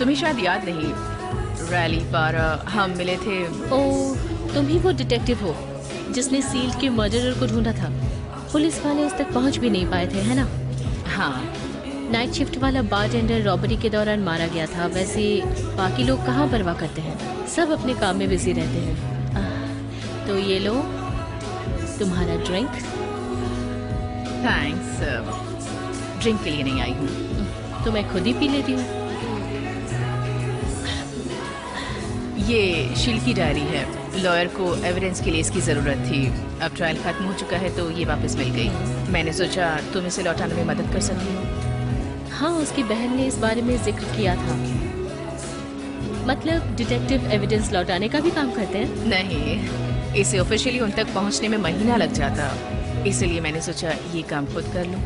तुम्हें शायद याद नहीं, रैली पर हम मिले थे। ओह, तुम ही वो डिटेक्टिव हो जिसने सील के मर्डरर को ढूंढा था। पुलिस वाले उस तक पहुंच भी नहीं पाए थे, है ना? हाँ। नाइट शिफ्ट वाला बारटेंडर रॉबरी के दौरान मारा गया था। वैसे बाकी लोग कहाँ परवाह करते हैं, सब अपने काम में बिजी रहते हैं। तो ये लो तुम्हारा ड्रिंक। थैंक्स, ड्रिंक के लिए नहीं आई हूँ। तो मैं खुद ही पी लेती हूँ। ये शील की डायरी है। लॉयर को एविडेंस के लिए इसकी ज़रूरत थी। अब ट्रायल खत्म हो चुका है तो ये वापस मिल गई। मैंने सोचा तुम इसे लौटाने में मदद कर सकती हो। हाँ, उसकी बहन ने इस बारे में जिक्र किया था। मतलब डिटेक्टिव एविडेंस लौटाने का भी काम करते हैं? नहीं, इसे ऑफिशियली उन तक पहुंचने में महीना लग जाता, इसलिए मैंने सोचा ये काम खुद कर लूं।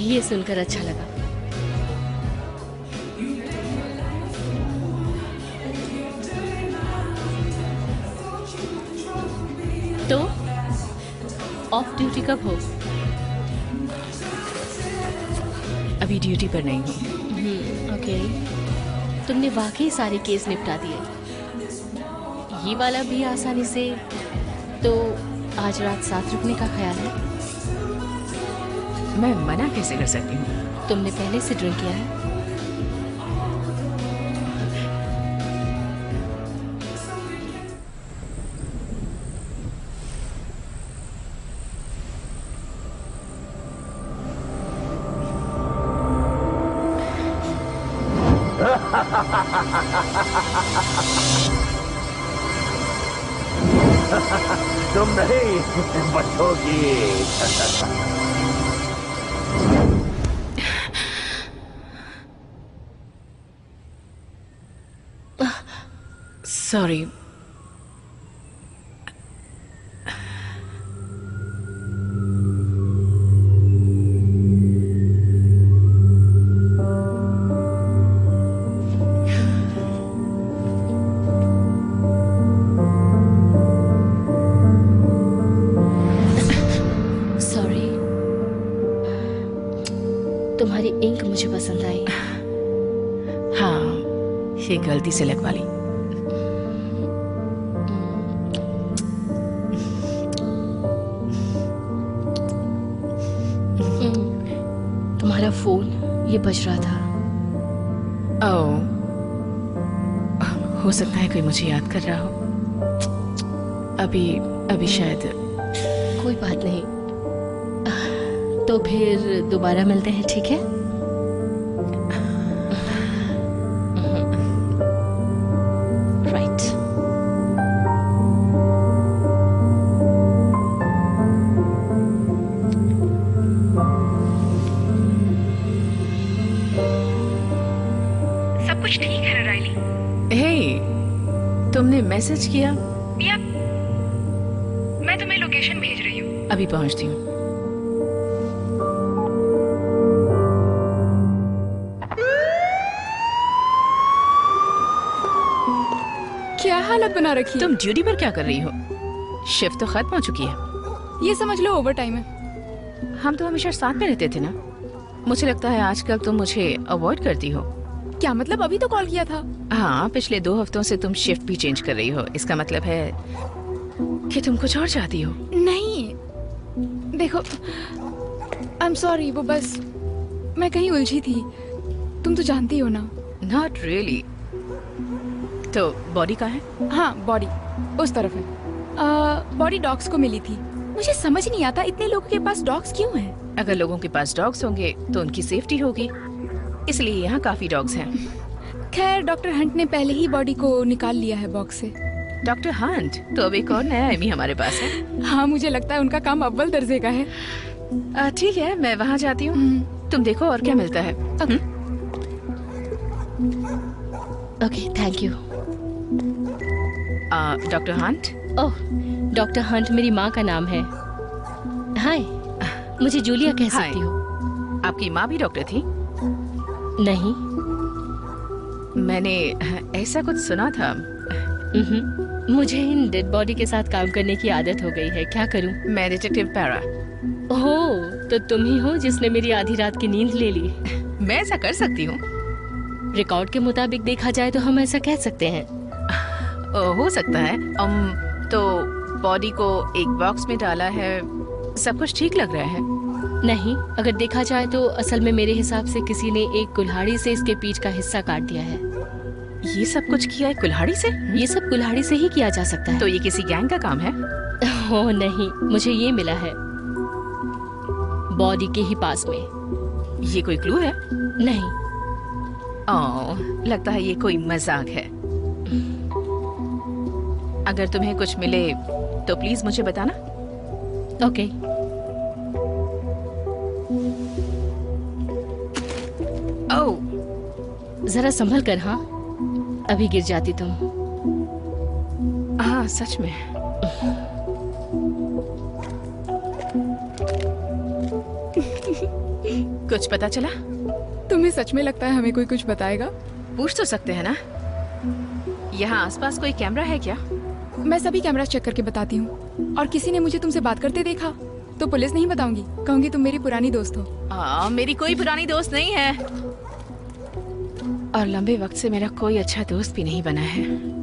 ये सुनकर अच्छा लगा। तो ऑफ ड्यूटी कब हो? अभी ड्यूटी पर नहीं हूँ। ओके। तुमने वाकई सारे केस निपटा दिए, ये वाला भी आसानी से। तो आज रात साथ रुकने का ख्याल है? मैं मना कैसे कर सकती हूँ? तुमने पहले से ड्रिंक किया है? तुम नहीं बचोगी। सॉरी। तुम्हारी इंक मुझे पसंद आई। हाँ, ये गलती से लगवा ली। तुम्हारा फोन ये बज रहा था। ओह, हो सकता है कोई मुझे याद कर रहा हो। अभी शायद। कोई बात नहीं, तो फिर दोबारा मिलते हैं, ठीक है? राइट। सब कुछ ठीक है ना राइली? हे, तुमने मैसेज किया? यप, मैं तुम्हें लोकेशन भेज रही हूँ। अभी पहुंचती हूँ। क्या हालत बना रखी है? तुम ड्यूटी पर क्या कर रही हो? शिफ्ट तो खत्म हो चुकी है। ये समझ लो ओवर टाइम है। हम तो हमेशा साथ में रहते थे ना। मुझे लगता है आजकल तुम मुझे अवॉइड करती हो। क्या मतलब? अभी तो कॉल किया था। हाँ, पिछले 2 हफ्तों से तुम शिफ्ट भी चेंज कर रही हो। इसका मतलब है कि तुम कुछ और चाहती हो। नहीं, देखो, आई एम सॉरी, वो बस मैं कहीं उलझी थी। तुम तो जानती हो ना। Not really. तो बॉडी कहाँ है? हाँ, बॉडी उस तरफ है। बॉडी डॉग्स को मिली थी। मुझे समझ नहीं आता इतने लोगों के पास डॉग्स क्यों हैं। अगर लोगों के पास डॉग्स होंगे तो उनकी सेफ्टी होगी, इसलिए यहाँ काफी डॉग्स हैं। खैर, डॉक्टर हंट ने पहले ही बॉडी को निकाल लिया है बॉक्स से। Doctor Hunt? तो अब एक और नया एमी हमारे पास है। हाँ, मुझे लगता है उनका काम अव्वल दर्जे का है। ठीक है, मैं वहाँ जाती हूँ। तुम देखो और क्या मिलता है। Okay, thank you. Doctor Hunt? Oh, doctor Hunt मेरी माँ का नाम है। हाय, मुझे जूलिया कह सकती हो। आपकी माँ भी डॉक्टर थी? नहीं। मैंने ऐसा कुछ सुना था। मुझे इन डेड बॉडी के साथ काम करने की आदत हो गई है, क्या करूं? मैं डिटेक्टिव पैरा। ओह, तो तुम ही हो जिसने मेरी आधी रात की नींद ले ली। मैं ऐसा कर सकती हूँ। रिकॉर्ड के मुताबिक देखा जाए तो हम ऐसा कह सकते हैं। हो सकता है। तो बॉडी को एक बॉक्स में डाला है, सब कुछ ठीक लग रहा है। नहीं, अगर देखा जाए तो असल में मेरे हिसाब से किसी ने एक कुल्हाड़ी से इसके पीठ का हिस्सा काट दिया है। ये सब कुछ किया है कुल्हाड़ी से? ये सब कुल्हाड़ी से ही किया जा सकता है। तो ये किसी गैंग का काम है? ओह नहीं, मुझे ये मिला है बॉडी के ही पास में। ये कोई क्लू है? नहीं। ओह, लगता है ये कोई मजाक है। अगर तुम्हें कुछ मिले तो प्लीज मुझे बताना। ओके। ओह, जरा संभल कर, हाँ, अभी गिर जाती तुम। हाँ सच में। कुछ पता चला? तुम्हें सच में लगता है हमें कोई कुछ बताएगा? पूछ तो सकते हैं ना। यहाँ आसपास कोई कैमरा है क्या? मैं सभी कैमरा चेक करके बताती हूँ। और किसी ने मुझे तुमसे बात करते देखा तो पुलिस नहीं बताऊंगी, कहूंगी तुम मेरी पुरानी दोस्त हो। मेरी कोई पुरानी दोस्त नहीं है, और लंबे वक्त से मेरा कोई अच्छा दोस्त भी नहीं बना है।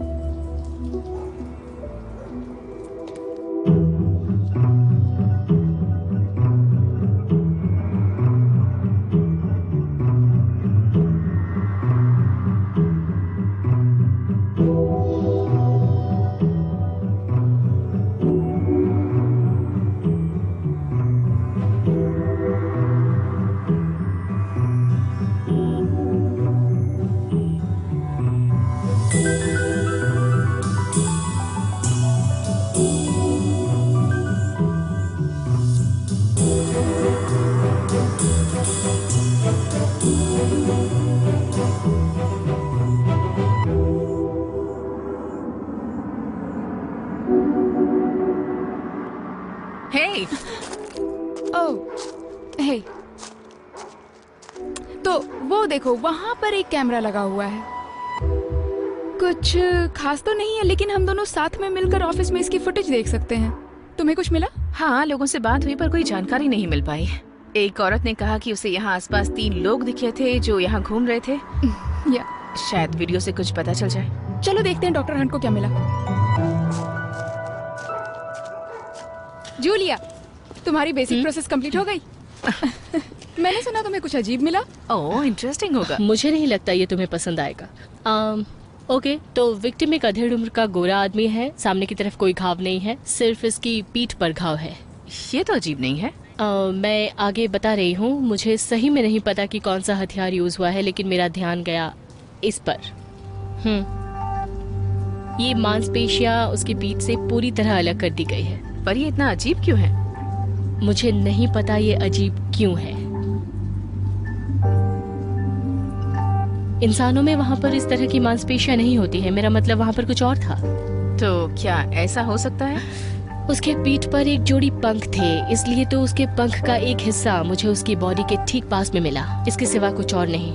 हे, ओह, हे, तो वो देखो वहां पर एक कैमरा लगा हुआ है। कुछ खास तो नहीं है, लेकिन हम दोनों साथ में मिलकर ऑफिस में इसकी फुटेज देख सकते हैं। तुम्हें कुछ मिला? हाँ, लोगों से बात हुई पर कोई जानकारी नहीं मिल पाई। एक औरत ने कहा कि उसे यहाँ आसपास 3 लोग दिखे थे जो यहाँ घूम रहे थे। या शायद वीडियो से कुछ पता चल जाए। चलो देखते हैं डॉक्टर हंट को क्या मिला। जूलिया, तुम्हारी बेसिक प्रोसेस कंप्लीट हो गई? मैंने सुना तुम्हें कुछ अजीब मिला। ओह, इंटरेस्टिंग होगा। मुझे नहीं लगता ये तुम्हें पसंद आएगा। ओके, तो विक्टिम एक अधेड़ उम्र का गोरा आदमी है। सामने की तरफ कोई घाव नहीं है, सिर्फ इसकी पीठ पर घाव है। ये तो अजीब नहीं है। मैं आगे बता रही हूँ। मुझे सही में नहीं पता कि कौन सा हथियार यूज हुआ है, लेकिन मेरा ध्यान गया इस पर। ये मांसपेशियां उसकी पीठ से पूरी तरह अलग कर दी गई है। पर ये इतना अजीब क्यों है? मुझे नहीं पता ये अजीब क्यों है। इंसानों में वहाँ पर इस तरह की मांसपेशियां नहीं होती है। मेरा मतलब वहाँ पर कुछ और था। तो क्या ऐसा हो सकता है? उसके पीठ पर एक जोड़ी पंख थे, इसलिए तो उसके पंख का एक हिस्सा मुझे उसकी बॉडी के ठीक पास में मिला। इसके सिवा कुछ और नहीं।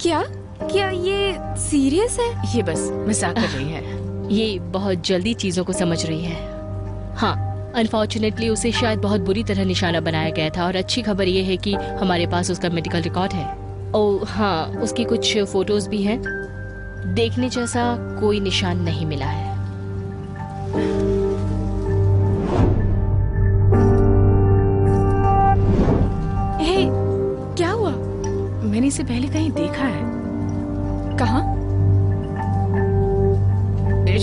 क्या क्या ये सीरियस है? ये बस मजाक कर रही है। ये बहुत जल्दी चीजों को समझ रही है। हाँ, अनफॉर्चुनेटली उसे शायद बहुत बुरी तरह निशाना बनाया गया था, और अच्छी खबर ये है कि हमारे पास उसका मेडिकल रिकॉर्ड है। ओह हाँ, उसकी कुछ फोटोज भी हैं। देखने जैसा कोई निशान नहीं मिला है। हे, क्या हुआ? मैंने इसे पहले कहीं देखा है। कहाँ?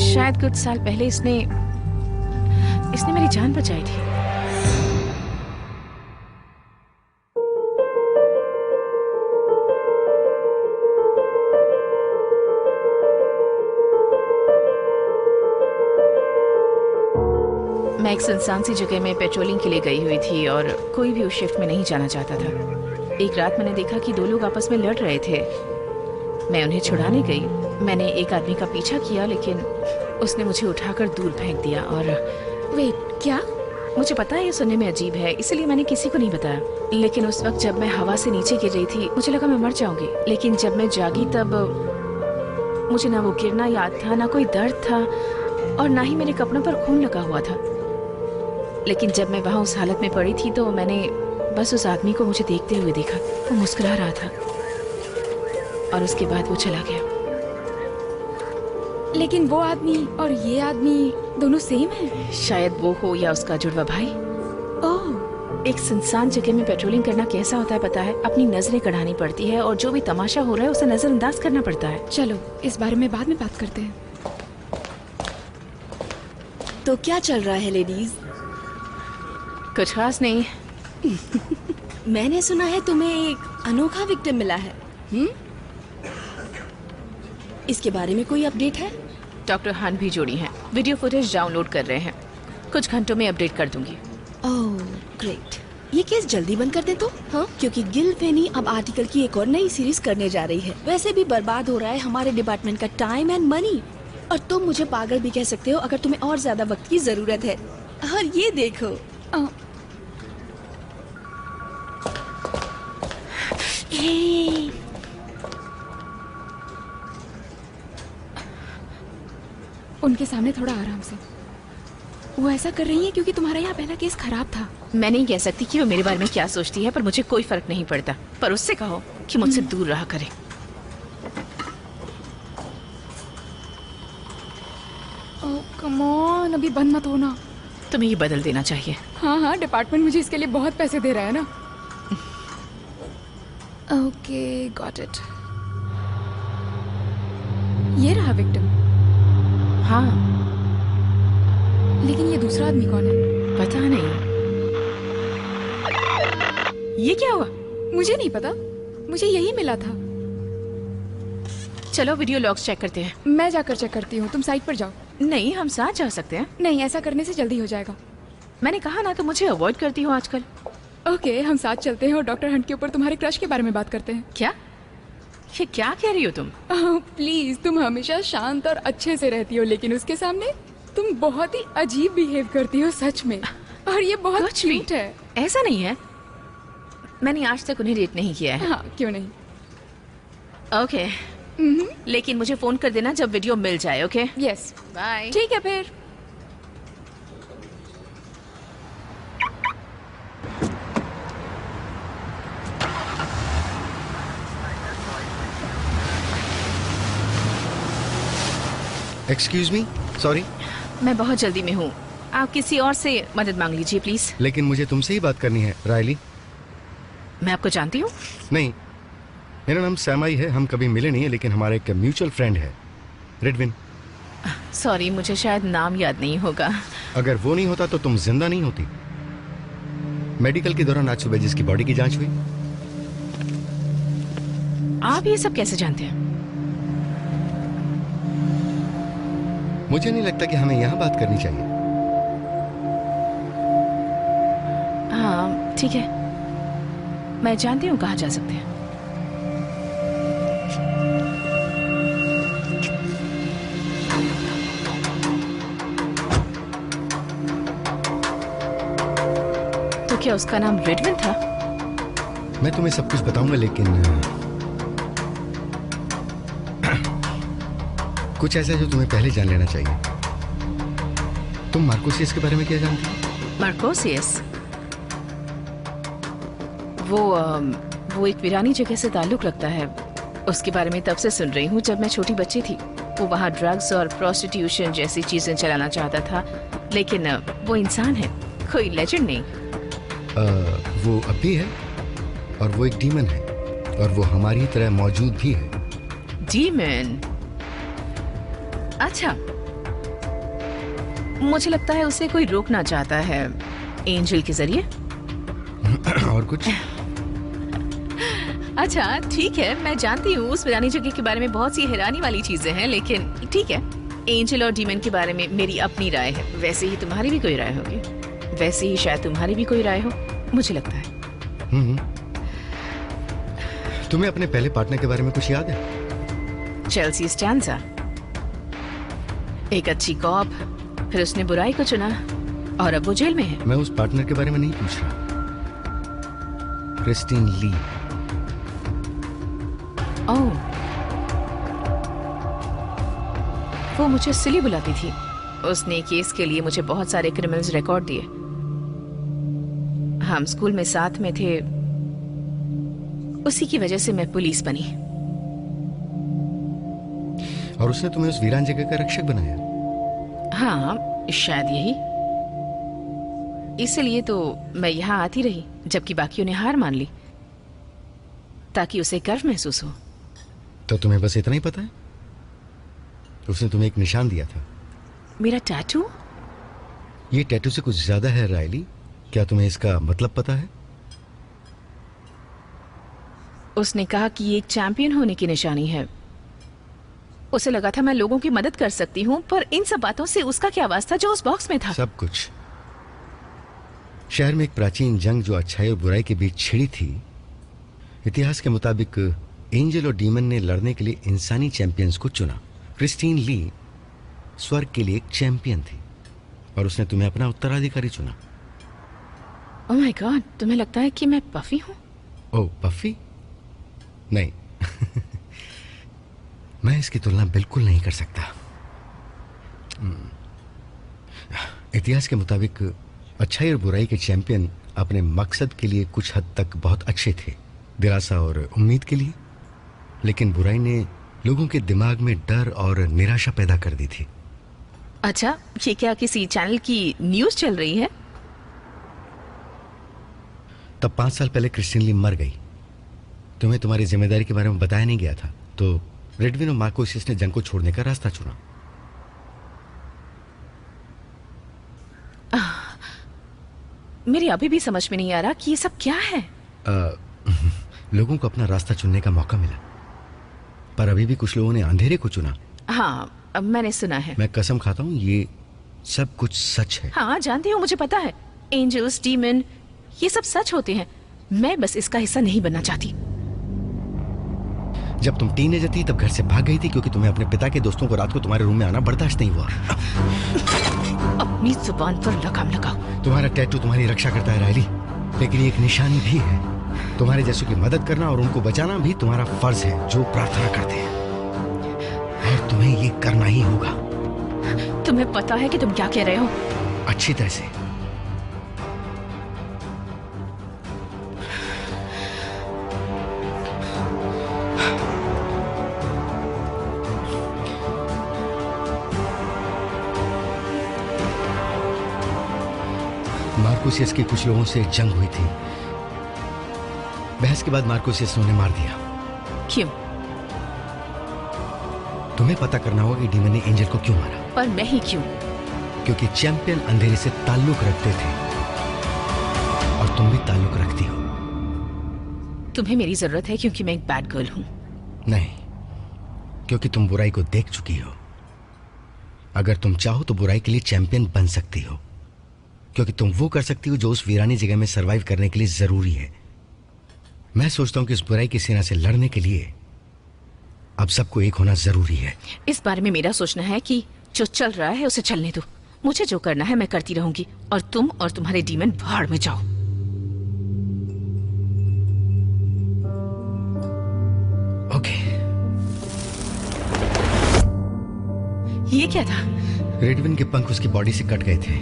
शायद कुछ साल पहले इसने मेरी जान बचाई थी। मैं एक सुनसान सी जगह में पेट्रोलिंग के लिए गई हुई थी, और कोई भी उस शिफ्ट में नहीं जाना चाहता था। एक रात मैंने देखा कि 2 लोग आपस में लड़ रहे थे। मैं उन्हें छुड़ाने गई। मैंने एक आदमी का पीछा किया, लेकिन उसने मुझे उठाकर दूर फेंक दिया। और वेट, क्या? मुझे पता है ये सुनने में अजीब है, इसलिए मैंने किसी को नहीं बताया। लेकिन उस वक्त जब मैं हवा से नीचे गिर रही थी, मुझे लगा मैं मर जाऊंगी। लेकिन जब मैं जागी तब मुझे ना वो गिरना याद था, ना कोई दर्द था, और ना ही मेरे कपड़ों पर खून लगा हुआ था। लेकिन जब मैं वहाँ उस हालत में पड़ी थी तो मैंने बस उस आदमी को मुझे देखते हुए देखा। वो मुस्कुरा रहा था। और उसके बाद वो चला गया। लेकिन वो आदमी और ये आदमी दोनों सेम है। शायद वो हो या उसका जुड़वा भाई। ओह, एक सुनसान जगह में पेट्रोलिंग करना कैसा होता है पता है? अपनी नजरें कढ़ानी पड़ती है और जो भी तमाशा हो रहा है उसे नजरअंदाज करना पड़ता है। चलो इस बारे में बाद में बात करते हैं। तो क्या चल रहा है लेडीज? कुछ खास नहीं। मैंने सुना है तुम्हें एक अनोखा विक्टिम मिला है। इसके बारे में कोई अपडेट है? डॉक्टर हन भी जुड़ी हैं, वीडियो फुटेज डाउनलोड कर रहे हैं। कुछ घंटों में अपडेट कर दूंगी। Oh great. ये केस जल्दी बंद कर दे तो, हाँ? क्योंकि गिल फेनी अब आर्टिकल की एक और नई सीरीज करने जा रही है। वैसे भी बर्बाद हो रहा है हमारे डिपार्टमेंट का टाइम एंड मनी। और तुम मुझे पागल भी कह सकते हो अगर तुम्हें और ज्यादा वक्त की जरूरत है। और ये देखो, हे। उनके सामने थोड़ा आराम से। वो ऐसा कर रही है क्योंकि तुम्हारा यहाँ पहला केस खराब था। मैं नहीं कह सकती कि वो मेरे बारे में क्या सोचती है, पर मुझे कोई फर्क नहीं पड़ता। पर उससे कहो कि मुझसे दूर रहा करे। कम ऑन, अभी बंद मत होना। तुम्हें ये बदल देना चाहिए। हाँ, डिपार्टमेंट मुझे इसके लिए बहुत पैसे दे रहा है ना। Okay, got it. ये रहा विक्टिम। हाँ, लेकिन ये दूसरा आदमी कौन है? पता नहीं। ये क्या हुआ? मुझे नहीं पता, मुझे यही मिला था। चलो वीडियो लॉग्स चेक करते हैं। मैं जाकर चेक करती हूँ, तुम साइट पर जाओ। नहीं, हम साथ जा सकते हैं। नहीं, ऐसा करने से जल्दी हो जाएगा। मैंने कहा ना, तो मुझे अवॉइड करती हो आजकल। ओके, हम साथ चलते हैं और डॉक्टर हंट के ऊपर तुम्हारे क्रश के बारे में बात करते हैं। क्या? ये क्या कह रही हो तुम? प्लीज, तुम हमेशा शांत और अच्छे से रहती हो, लेकिन उसके सामने तुम बहुत ही अजीब बिहेव करती हो, सच में। और ये बहुत कुछ भी। क्यूट है। ऐसा नहीं है, मैंने आज तक उन्हें रेट नहीं किया है। हाँ, क्यों नहीं। ओके, लेकिन मुझे फोन कर देना जब वीडियो मिल जाए। Okay, yes, bye. ठीक है फिर। Excuse me, sorry. मैं बहुत जल्दी में हूँ, आप किसी और से मदद मांग लीजिए प्लीज। लेकिन मुझे तुमसे ही बात करनी है, रायली। मैं आपको जानती हूँ। नहीं, मेरा नाम सैमाई है। हम कभी मिले नहीं है, लेकिन हमारा एक म्यूचुअल फ्रेंड है, रिडविन। सॉरी, मुझे शायद नाम याद नहीं होगा। अगर वो नहीं होता तो तुम जिंदा नहीं होती। मेडिकल के दौरान आज सुबह जिसकी बॉडी की जांच हुई। आप ये सब कैसे जानते हैं? मुझे नहीं लगता कि हमें यहाँ बात करनी चाहिए। हाँ ठीक है, मैं जानती हूँ कहाँ जा सकते हैं। तो क्या उसका नाम रिडविन था? मैं तुम्हें सब कुछ बताऊंगा, लेकिन कुछ ऐसा जो तुम्हें पहले जान लेना चाहिए। तुम मार्कोसियस के बारे में क्या जानती हो? मार्कोसियस? वो एक वीरानी जगह से ताल्लुक रखता है। उसके बारे में तब से सुन रही हूँ जब मैं छोटी बच्ची थी। वो वहाँ ड्रग्स और प्रोस्टिट्यूशन जैसी चीजें चलाना चाहता था, लेकिन वो इंसान है, कोई लेजेंड नहीं। वो अब भी है, और वो एक डीमन है, और वो हमारी तरह मौजूद भी है। डीमन? अच्छा, मुझे लगता है उसे कोई रोकना चाहता है एंजल के जरिए। और कुछ? अच्छा ठीक है, मैं जानती हूँ उस वीरानी जगह के बारे में बहुत सी हैरानी वाली चीजें हैं, लेकिन ठीक है, एंजल और डीमन के बारे में मेरी अपनी राय है। वैसे ही तुम्हारी भी कोई राय होगी, वैसे ही शायद तुम्हारी भी कोई राय हो, मुझे लगता है। तुम्हें अपने पहले पार्टनर के बारे में कुछ याद है? चेल्सी स्टैंजा, एक अच्छी कॉप, फिर उसने बुराई को चुना और अब वो जेल में है। मैं उस पार्टनर के बारे में नहीं पूछ रहा। क्रिस्टीन ली। ओह, वो मुझे सिली बुलाती थी। उसने केस के लिए मुझे बहुत सारे क्रिमिनल्स रिकॉर्ड दिए। हम स्कूल में साथ में थे, उसी की वजह से मैं पुलिस बनी। और उसने तुम्हें उस वीरान जगह का रक्षक बनाया। हाँ, शायद यही। इसलिए तो मैं यहाँ आती रही जबकि बाकियों ने हार मान ली, ताकि उसे गर्व महसूस हो। तो तुम्हें बस इतना ही पता है? उसने तुम्हें एक निशान दिया था। मेरा टैटू? ये टैटू से कुछ ज्यादा है रायली। क्या तुम्हें इसका मतलब पता है? उसने कहा कि ये एक चैंपियन होने की निशानी है। उसे लगा था मैं लोगों की मदद कर सकती हूँ, पर इन सब बातों से उसका क्या वास्ता जो उस बॉक्स में था? सब कुछ। शहर में एक प्राचीन जंग जो अच्छाई और बुराई के बीच छिड़ी थी। इतिहास के मुताबिक एंजल और डीमन ने लड़ने के लिए इंसानी चैंपियंस को चुना। क्रिस्टीन ली स्वर्ग के लिए एक चैंपियन थी और उसने तुम्हें अपना उत्तराधिकारी चुना। ओह माय गॉड, तुम्हें लगता है कि मैं पफी हूँ? ओह, पफी? नहीं। मैं इसकी तुलना बिल्कुल नहीं कर सकता। इतिहास के मुताबिक अच्छाई और बुराई के चैंपियन अपने मकसद के लिए कुछ हद तक बहुत अच्छे थे, दिलासा और उम्मीद के लिए। लेकिन बुराई ने लोगों के दिमाग में डर और निराशा पैदा कर दी थी। अच्छा, ये क्या किसी चैनल की न्यूज़ चल रही है? तब 5 साल पहले क्रिस्टीन ली मर गई। तुम्हें तुम्हारी जिम्मेदारी के बारे में बताया नहीं गया था, तो रेडविन और मार्कोसियस ने जंग को छोड़ने का रास्ता चुना। मेरी अभी भी समझ में नहीं आ रहा कि ये सब क्या है। लोगों को अपना रास्ता चुनने का मौका मिला, पर अभी भी कुछ लोगों ने अंधेरे को चुना। हाँ, अब मैंने सुना है। मैं कसम खाता हूँ ये सब कुछ सच है। हाँ, जानती हूँ, मुझे पता है। एंजल्स, डीमन, ये सब सच होते हैं। मैं बस इसका हिस्सा नहीं बनना चाहती। जब तुम टीनेजर थी तब घर से भाग गई थी क्योंकि तुम्हें अपने पिता के दोस्तों को रात को तुम्हारे रूम में आना बर्दाश्त नहीं हुआ। अपनी जुबान पर लगाम लगाओ। तुम्हारा टैटू तुम्हारी रक्षा करता है रायली, लेकिन ये एक निशानी भी है। तुम्हारे जैसों की मदद करना और उनको बचाना भी तुम्हारा फर्ज है, जो प्रार्थना करते हैं, और तुम्हें ये करना ही होगा। तुम्हें पता है कि तुम क्या कह रहे हो? अच्छी तरह से। मार्कोसियस के कुछ लोगों से जंग हुई थी। बहस के बाद मार्कोसियस ने उन्हें मार दिया। क्यों? तुम्हें पता करना होगा कि डीमन ने एंजल को क्यों मारा। पर मैं ही क्यों? क्योंकि चैंपियन अंधेरे से ताल्लुक रखते थे और तुम भी ताल्लुक रखती हो। तुम्हें मेरी जरूरत है क्योंकि मैं एक बैड गर्ल हूँ? नहीं, क्योंकि तुम बुराई को देख चुकी हो। अगर तुम चाहो तो बुराई के लिए चैंपियन बन सकती हो, क्योंकि तुम वो कर सकती हो जो उस वीरानी जगह में सरवाइव करने के लिए जरूरी है। मैं सोचता हूं कि इस बुराई की सेना से लड़ने के लिए अब सबको एक होना जरूरी है। इस बारे में मेरा सोचना है कि जो चल रहा है उसे चलने दो। मुझे जो करना है मैं करती रहूंगी, और तुम और तुम्हारे डीमन भाड़ में जाओ। ओके। ये क्या था? रेडविन के पंख उसकी बॉडी से कट गए थे,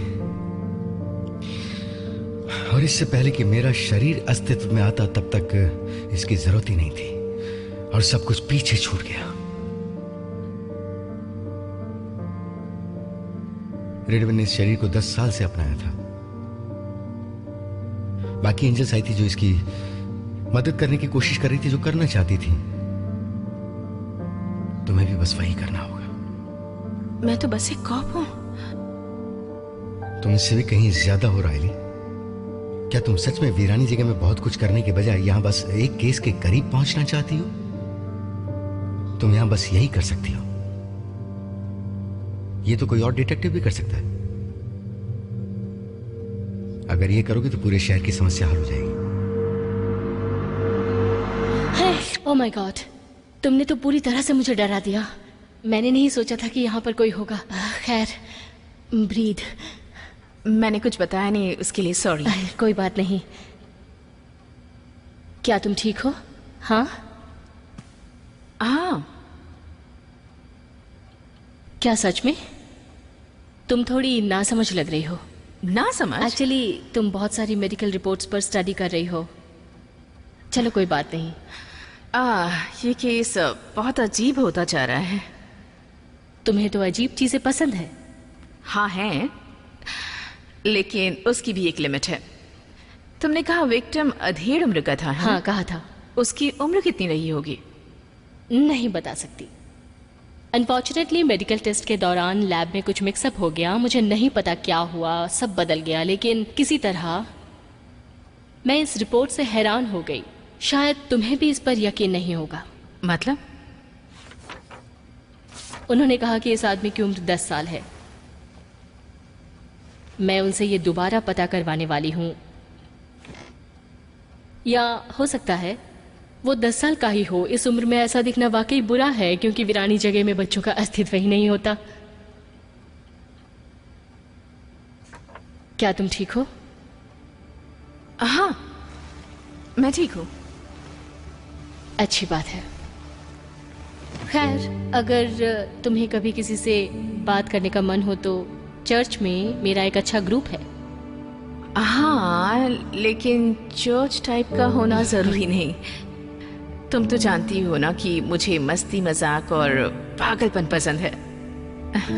और इससे पहले कि मेरा शरीर अस्तित्व में आता तब तक इसकी जरूरत ही नहीं थी, और सब कुछ पीछे छूट गया। रेडविन ने इस शरीर को 10 साल से अपनाया था। बाकी एंजल्स आई थी जो इसकी मदद करने की कोशिश कर रही थी, जो करना चाहती थी। तुम्हें भी बस वही करना होगा। मैं तो बस एक कॉप हूं। तुम इससे भी कहीं ज्यादा हो रायली। क्या तुम सच में वीरानी जगह में बहुत कुछ करने के बजाय यहां बस एक केस के करीब पहुंचना चाहती हो? तुम यहां बस यही कर सकती हो। ये तो कोई और डिटेक्टिव भी कर सकता है। अगर ये करोगे तो पूरे शहर की समस्या हल हो जाएगी। ओह माय गॉड, तुमने तो पूरी तरह से मुझे डरा दिया। मैंने नहीं सोचा था कि यहाँ पर कोई होगा। खैर, ब्रीद। मैंने कुछ बताया नहीं, उसके लिए सॉरी। कोई बात नहीं। क्या तुम ठीक हो? हाँ हाँ। क्या सच में? तुम थोड़ी नासमझ लग रही हो। ना समझ? एक्चुअली तुम बहुत सारी मेडिकल रिपोर्ट्स पर स्टडी कर रही हो। चलो कोई बात नहीं। ये केस बहुत अजीब होता जा रहा है। तुम्हें तो अजीब चीजें पसंद है। हाँ है, लेकिन उसकी भी एक लिमिट है। तुमने कहा विक्टिम अधेड़ उम्र का था, है हाँ ना? कहा था। उसकी उम्र कितनी रही होगी? नहीं बता सकती। अनफॉर्चुनेटली मेडिकल टेस्ट के दौरान लैब में कुछ मिक्सअप हो गया, मुझे नहीं पता क्या हुआ, सब बदल गया। लेकिन किसी तरह मैं इस रिपोर्ट से हैरान हो गई। शायद तुम्हें भी इस पर यकीन नहीं होगा। मतलब? उन्होंने कहा कि इस आदमी की उम्र 10 साल है। मैं उनसे ये दोबारा पता करवाने वाली हूँ, या हो सकता है वो 10 साल का ही हो। इस उम्र में ऐसा दिखना वाकई बुरा है, क्योंकि वीरानी जगह में बच्चों का अस्तित्व ही नहीं होता। क्या तुम ठीक हो? हाँ, मैं ठीक हूँ। अच्छी बात है। खैर, अगर तुम्हें कभी किसी से बात करने का मन हो तो चर्च में मेरा एक अच्छा ग्रुप है। हाँ, लेकिन चर्च टाइप का होना जरूरी नहीं। तुम तो जानती हो ना कि मुझे मस्ती मजाक और पागलपन पसंद है।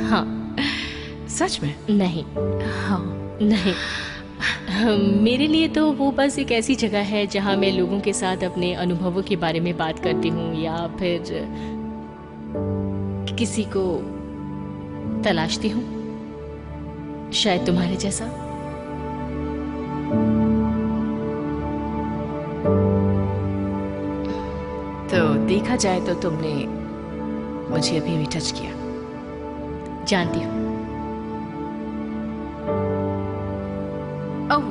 हाँ। सच में? नहीं। हाँ। नहीं, मेरे लिए तो वो बस एक ऐसी जगह है जहाँ मैं लोगों के साथ अपने अनुभवों के बारे में बात करती हूँ, या फिर किसी को तलाशती हूँ, शायद तुम्हारे जैसा। तो देखा जाए तो तुमने मुझे अभी भी टच किया। जानती हूँ। ओह,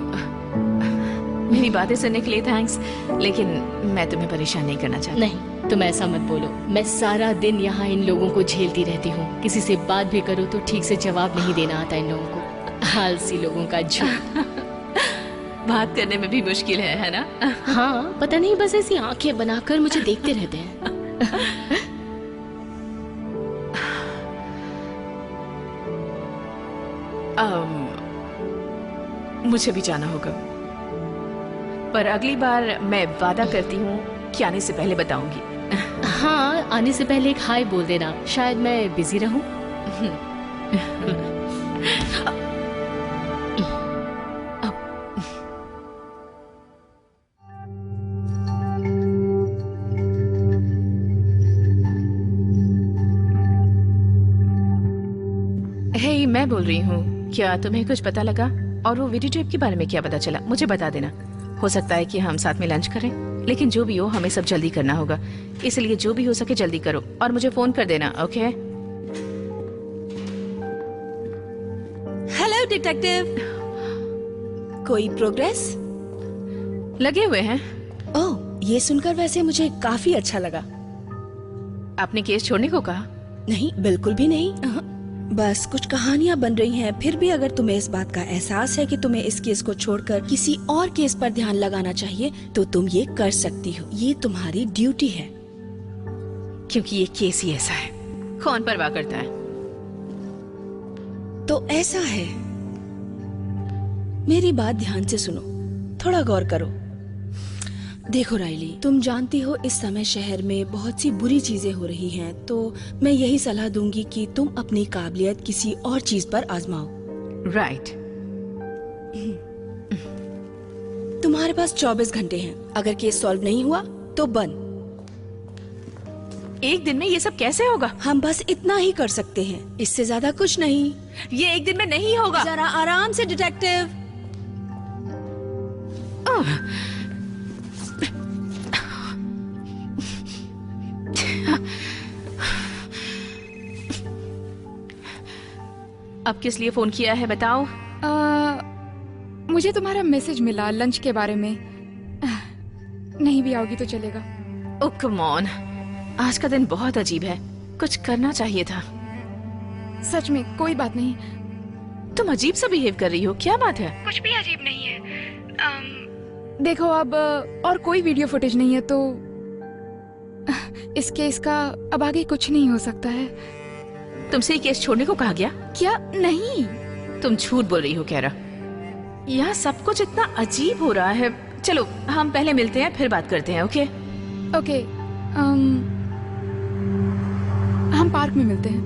मेरी बातें सुनने के लिए थैंक्स, लेकिन मैं तुम्हें परेशान नहीं करना चाहती। नहीं, तुम ऐसा मत बोलो। मैं सारा दिन यहाँ इन लोगों को झेलती रहती हूँ। किसी से बात भी करो तो ठीक से जवाब नहीं देना आता इन लोगों को। आलसी लोगों का झुंड। बात करने में भी मुश्किल है ना? हाँ, पता नहीं, बस ऐसी आंखें बनाकर मुझे देखते रहते हैं। मुझे भी जाना होगा, पर अगली बार मैं वादा करती हूँ कि आने से पहले बताऊंगी। हाँ, आने से पहले एक हाय बोल देना, शायद मैं बिजी रहूं। हे, मैं बोल रही हूँ, क्या तुम्हें कुछ पता लगा? और वो वीडियो टेप के बारे में क्या पता चला? मुझे बता देना। हो सकता है कि हम साथ में लंच करें, लेकिन जो भी हो हमें सब जल्दी करना होगा, इसलिए जो भी हो सके जल्दी करो और मुझे फोन कर देना, ओके? हेलो डिटेक्टिव, कोई प्रोग्रेस? लगे हुए हैं। ओह, ये सुनकर वैसे मुझे काफी अच्छा लगा। आपने केस छोड़ने को कहा? नहीं, बिल्कुल भी नहीं। बस कुछ कहानियां बन रही हैं। फिर भी अगर तुम्हें इस बात का एहसास है कि तुम्हें इस केस को छोड़कर किसी और केस पर ध्यान लगाना चाहिए, तो तुम ये कर सकती हो। ये तुम्हारी ड्यूटी है। क्योंकि ये केस ही ऐसा है, कौन परवाह करता है? तो ऐसा है, मेरी बात ध्यान से सुनो, थोड़ा गौर करो। देखो राइली, तुम जानती हो इस समय शहर में बहुत सी बुरी चीजें हो रही हैं, तो मैं यही सलाह दूंगी कि तुम अपनी काबिलियत किसी और चीज पर आजमाओ। राइट। तुम्हारे पास 24 घंटे हैं। अगर केस सॉल्व नहीं हुआ तो बंद। एक दिन में ये सब कैसे होगा? हम बस इतना ही कर सकते हैं, इससे ज्यादा कुछ नहीं। ये एक दिन में नहीं होगा। जरा आराम से डिटेक्टिव। अब किस लिए फोन किया है बताओ? मुझे तुम्हारा मैसेज मिला लंच के बारे में। नहीं भी आओगी तो चलेगा। ओह कम ऑन, आज का दिन बहुत अजीब है, कुछ करना चाहिए था। सच में कोई बात नहीं। तुम अजीब सा बिहेव कर रही हो, क्या बात है? कुछ भी अजीब नहीं है। देखो, अब और कोई वीडियो फुटेज नहीं है, तो इस केस का अब आगे कुछ नहीं हो सकता है। तुमसे ये केस छोड़ने को कहा गया? क्या? नहीं। तुम झूठ बोल रही हो कैरा। यहाँ सब कुछ इतना अजीब हो रहा है। चलो हम पहले मिलते हैं, फिर बात करते हैं, ओके? ओके, हम पार्क में मिलते हैं।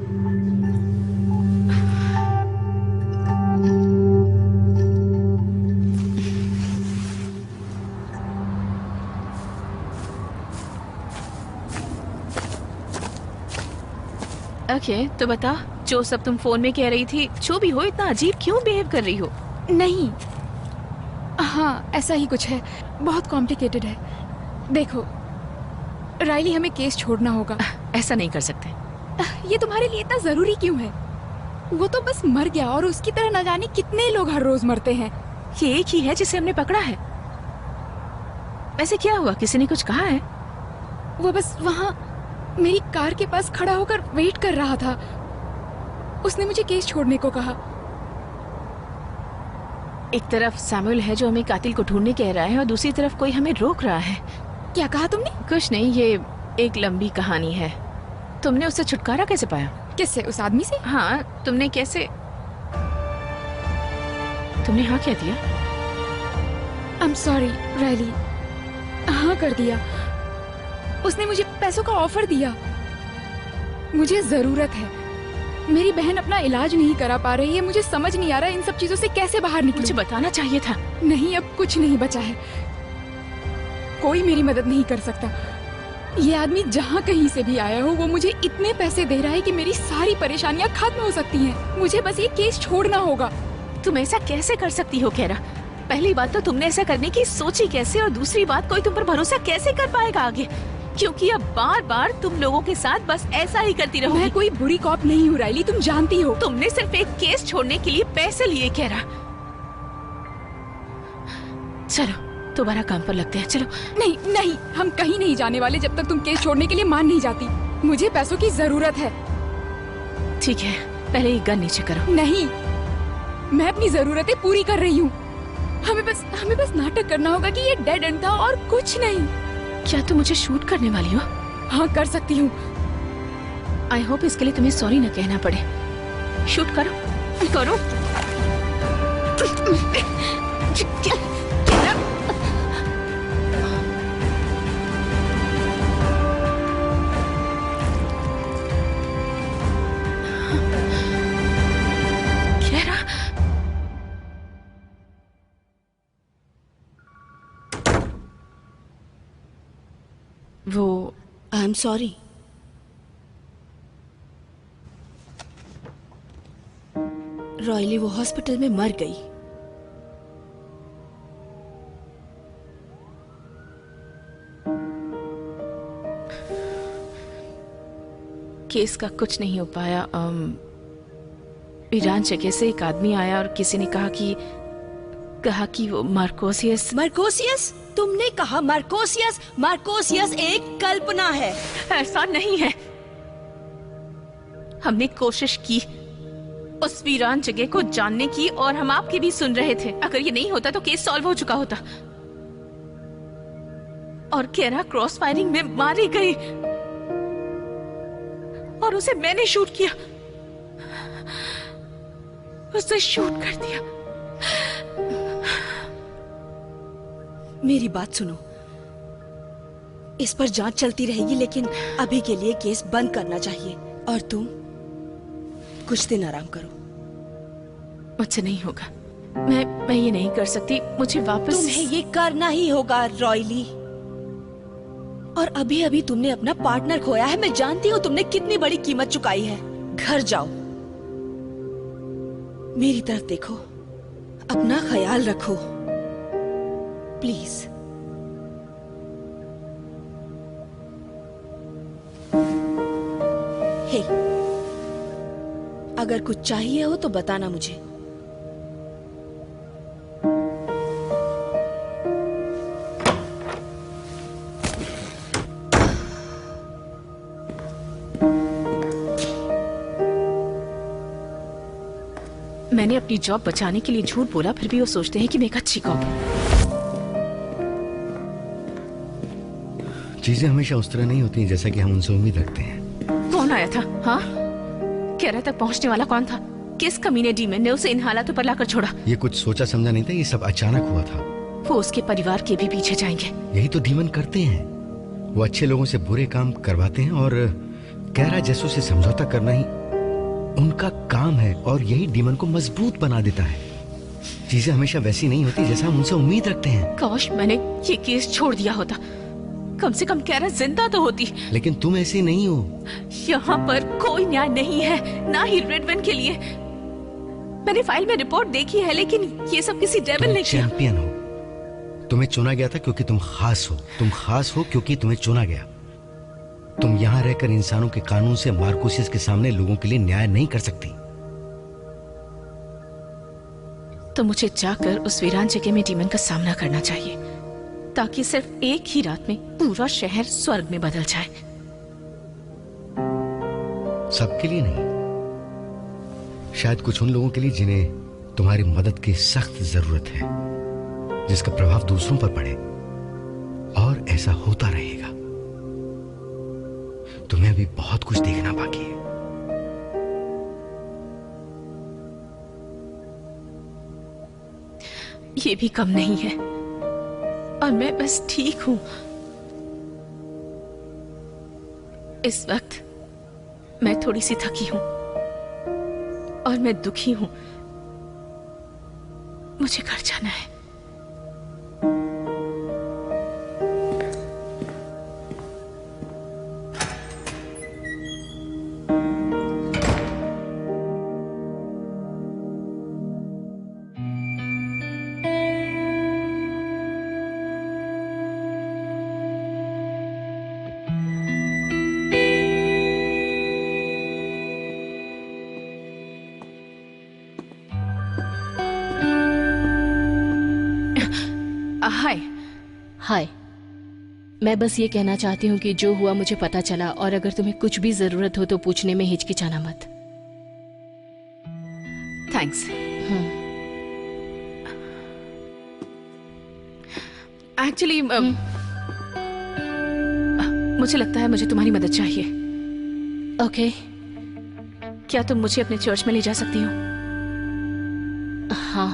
ओके, तो बता, जो सब तुम फोन में कह रही थी, जो भी हो, इतना अजीब क्यों बिहेव कर रही हो? नहीं, हाँ ऐसा ही कुछ है, बहुत कॉम्प्लिकेटेड है। देखो राइली, हमें केस छोड़ना होगा। ऐसा नहीं कर सकते। ये तुम्हारे लिए इतना जरूरी क्यों है? वो तो बस मर गया और उसकी तरह न जाने कितने लोग हर रोज मरते हैं। ये एक ही है जिसे हमने पकड़ा है। वैसे क्या हुआ, किसी ने कुछ कहा है? वो बस वहाँ मेरी कार के पास खड़ा होकर वेट कर रहा था। उसने मुझे केस छोड़ने को कहा। एक तरफ सैमुअल है जो हमें कातिल को ढूंढने कह रहा है और दूसरी तरफ कोई हमें रोक रहा है। क्या कहा तुमने? कुछ नहीं, ये एक लंबी कहानी है। तुमने उससे छुटकारा कैसे पाया? किससे? उस आदमी से? हाँ, तुमने कैसे? तुमने हाँ क्या दिया? आई एम सॉरी राइली, हाँ कर दिया। उसने मुझे पैसों का ऑफर दिया। मुझे जरूरत है। मेरी बहन अपना इलाज नहीं करा पा रही है। मुझे समझ नहीं आ रहा इन सब चीजों से कैसे बाहर निकलूं। मुझे बताना चाहिए था। नहीं, अब कुछ नहीं बचा है। कोई मेरी मदद नहीं कर सकता। ये आदमी जहाँ कहीं से भी आया हो, वो मुझे इतने पैसे दे रहा है कि मेरी सारी परेशानियाँ खत्म हो सकती हैं। मुझे बस ये केस छोड़ना होगा। तुम ऐसा कैसे कर सकती हो कैरा? पहली बात तो तुमने ऐसा करने की सोची कैसे, और दूसरी बात कोई तुम पर भरोसा कैसे कर पाएगा आगे? क्योंकि अब बार बार तुम लोगों के साथ बस ऐसा ही करती रहोगी। मैं कोई बुरी कॉप नहीं हूँ राइली, तुम जानती हो। तुमने सिर्फ एक केस छोड़ने के लिए पैसे लिए कैरा। चलो दोबारा काम पर लगते हैं, चलो। नहीं नहीं, हम कहीं नहीं जाने वाले जब तक तुम केस छोड़ने के लिए मान नहीं जाती। मुझे पैसों की जरूरत है। ठीक है, पहले ये गन नीचे करो। नहीं, मैं अपनी जरूरतें पूरी कर रही हूँ। हमें बस नाटक करना होगा कि ये डेड एंड था और कुछ नहीं। क्या तुम मुझे शूट करने वाली हो? हाँ कर सकती हूँ। आई होप इसके लिए तुम्हें सॉरी न कहना पड़े। शूट करो करो। वो आई एम सॉरी। रॉयली वो हॉस्पिटल में मर गई। केस का कुछ नहीं हो पाया। ईरान जगह से एक आदमी आया और किसी ने कहा कि वो मार्कोसियस। मार्कोसियस? तुमने कहा मार्कोसियस? मार्कोसियस एक कल्पना है। ऐसा नहीं है। हमने कोशिश की उस वीरान जगह को जानने की, और हम आपकी भी सुन रहे थे। अगर ये नहीं होता तो केस सॉल्व हो चुका होता। और कैरा क्रॉस फायरिंग में मारी गई और उसे मैंने शूट किया। उसे शूट कर दिया। मेरी बात सुनो, इस पर जांच चलती रहेगी, लेकिन अभी के लिए केस बंद करना चाहिए। और तुम कुछ दिन आराम करो। मुझसे नहीं होगा। मैं ये नहीं कर सकती। मुझे वापस। तुम्हें ये करना ही होगा रॉयली। और अभी अभी तुमने अपना पार्टनर खोया है। मैं जानती हूँ तुमने कितनी बड़ी कीमत चुकाई है। घर जाओ, मेरी तरफ देखो, अपना ख्याल रखो प्लीज। हे, अगर कुछ चाहिए हो तो बताना मुझे। मैंने अपनी जॉब बचाने के लिए झूठ बोला, फिर भी वो सोचते हैं कि मैं एक अच्छी कॉप हूं। चीजें हमेशा उस तरह नहीं होती जैसा कि हम उनसे उम्मीद रखते हैं। कौन आया था? हाँ, कैरा तक पहुंचने वाला कौन था? किस कमीने डीमन ने उसे इन हालातों पर लाकर छोड़ा? ये कुछ सोचा समझा नहीं था, ये सब अचानक हुआ था। वो उसके परिवार के भी पीछे जाएंगे। यही तो डीमन करते हैं। वो अच्छे लोगों से बुरे काम करवाते हैं और कैरा जैसों से समझौता करना ही उनका काम है, और यही डीमन को मजबूत बना देता है। चीजें हमेशा वैसी नहीं होती जैसा हम उनसे उम्मीद रखते हैं। काश मैंने ये केस छोड़ दिया होता। कम से कम कैरा जिंदा तो होती। लेकिन तुम ऐसी नहीं हो। यहाँ पर कोई न्याय नहीं है, ना ही रेडवन के लिए। मैंने फाइल में रिपोर्ट देखी है, लेकिन ये सब किसी डेविल ने किया। चैंपियन हो, तुम्हें चुना गया था क्योंकि तुम खास हो। तुम खास हो क्योंकि तुम्हें चुना गया। तुम यहाँ रहकर इंसानों के कानून से मार्कोसिस के सामने लोगों के लिए न्याय नहीं कर सकती। तो मुझे जाकर उस वीरान जगह में डीमन का सामना करना चाहिए, ताकि सिर्फ एक ही रात में पूरा शहर स्वर्ग में बदल जाए। सबके लिए नहीं, शायद कुछ उन लोगों के लिए जिन्हें तुम्हारी मदद की सख्त जरूरत है, जिसका प्रभाव दूसरों पर पड़े। और ऐसा होता रहेगा। तुम्हें अभी बहुत कुछ देखना बाकी है। ये भी कम नहीं है, और मैं बस ठीक हूं। इस वक्त मैं थोड़ी सी थकी हूं और मैं दुखी हूं। मुझे घर जाना है। हाय। हाय। मैं बस ये कहना चाहती हूँ कि जो हुआ मुझे पता चला, और अगर तुम्हें कुछ भी जरूरत हो तो पूछने में हिचकिचाना मत। थैंक्स। एक्चुअली मुझे लगता है मुझे तुम्हारी मदद चाहिए। ओके। क्या तुम मुझे अपने चर्च में ले जा सकती हो? हाँ।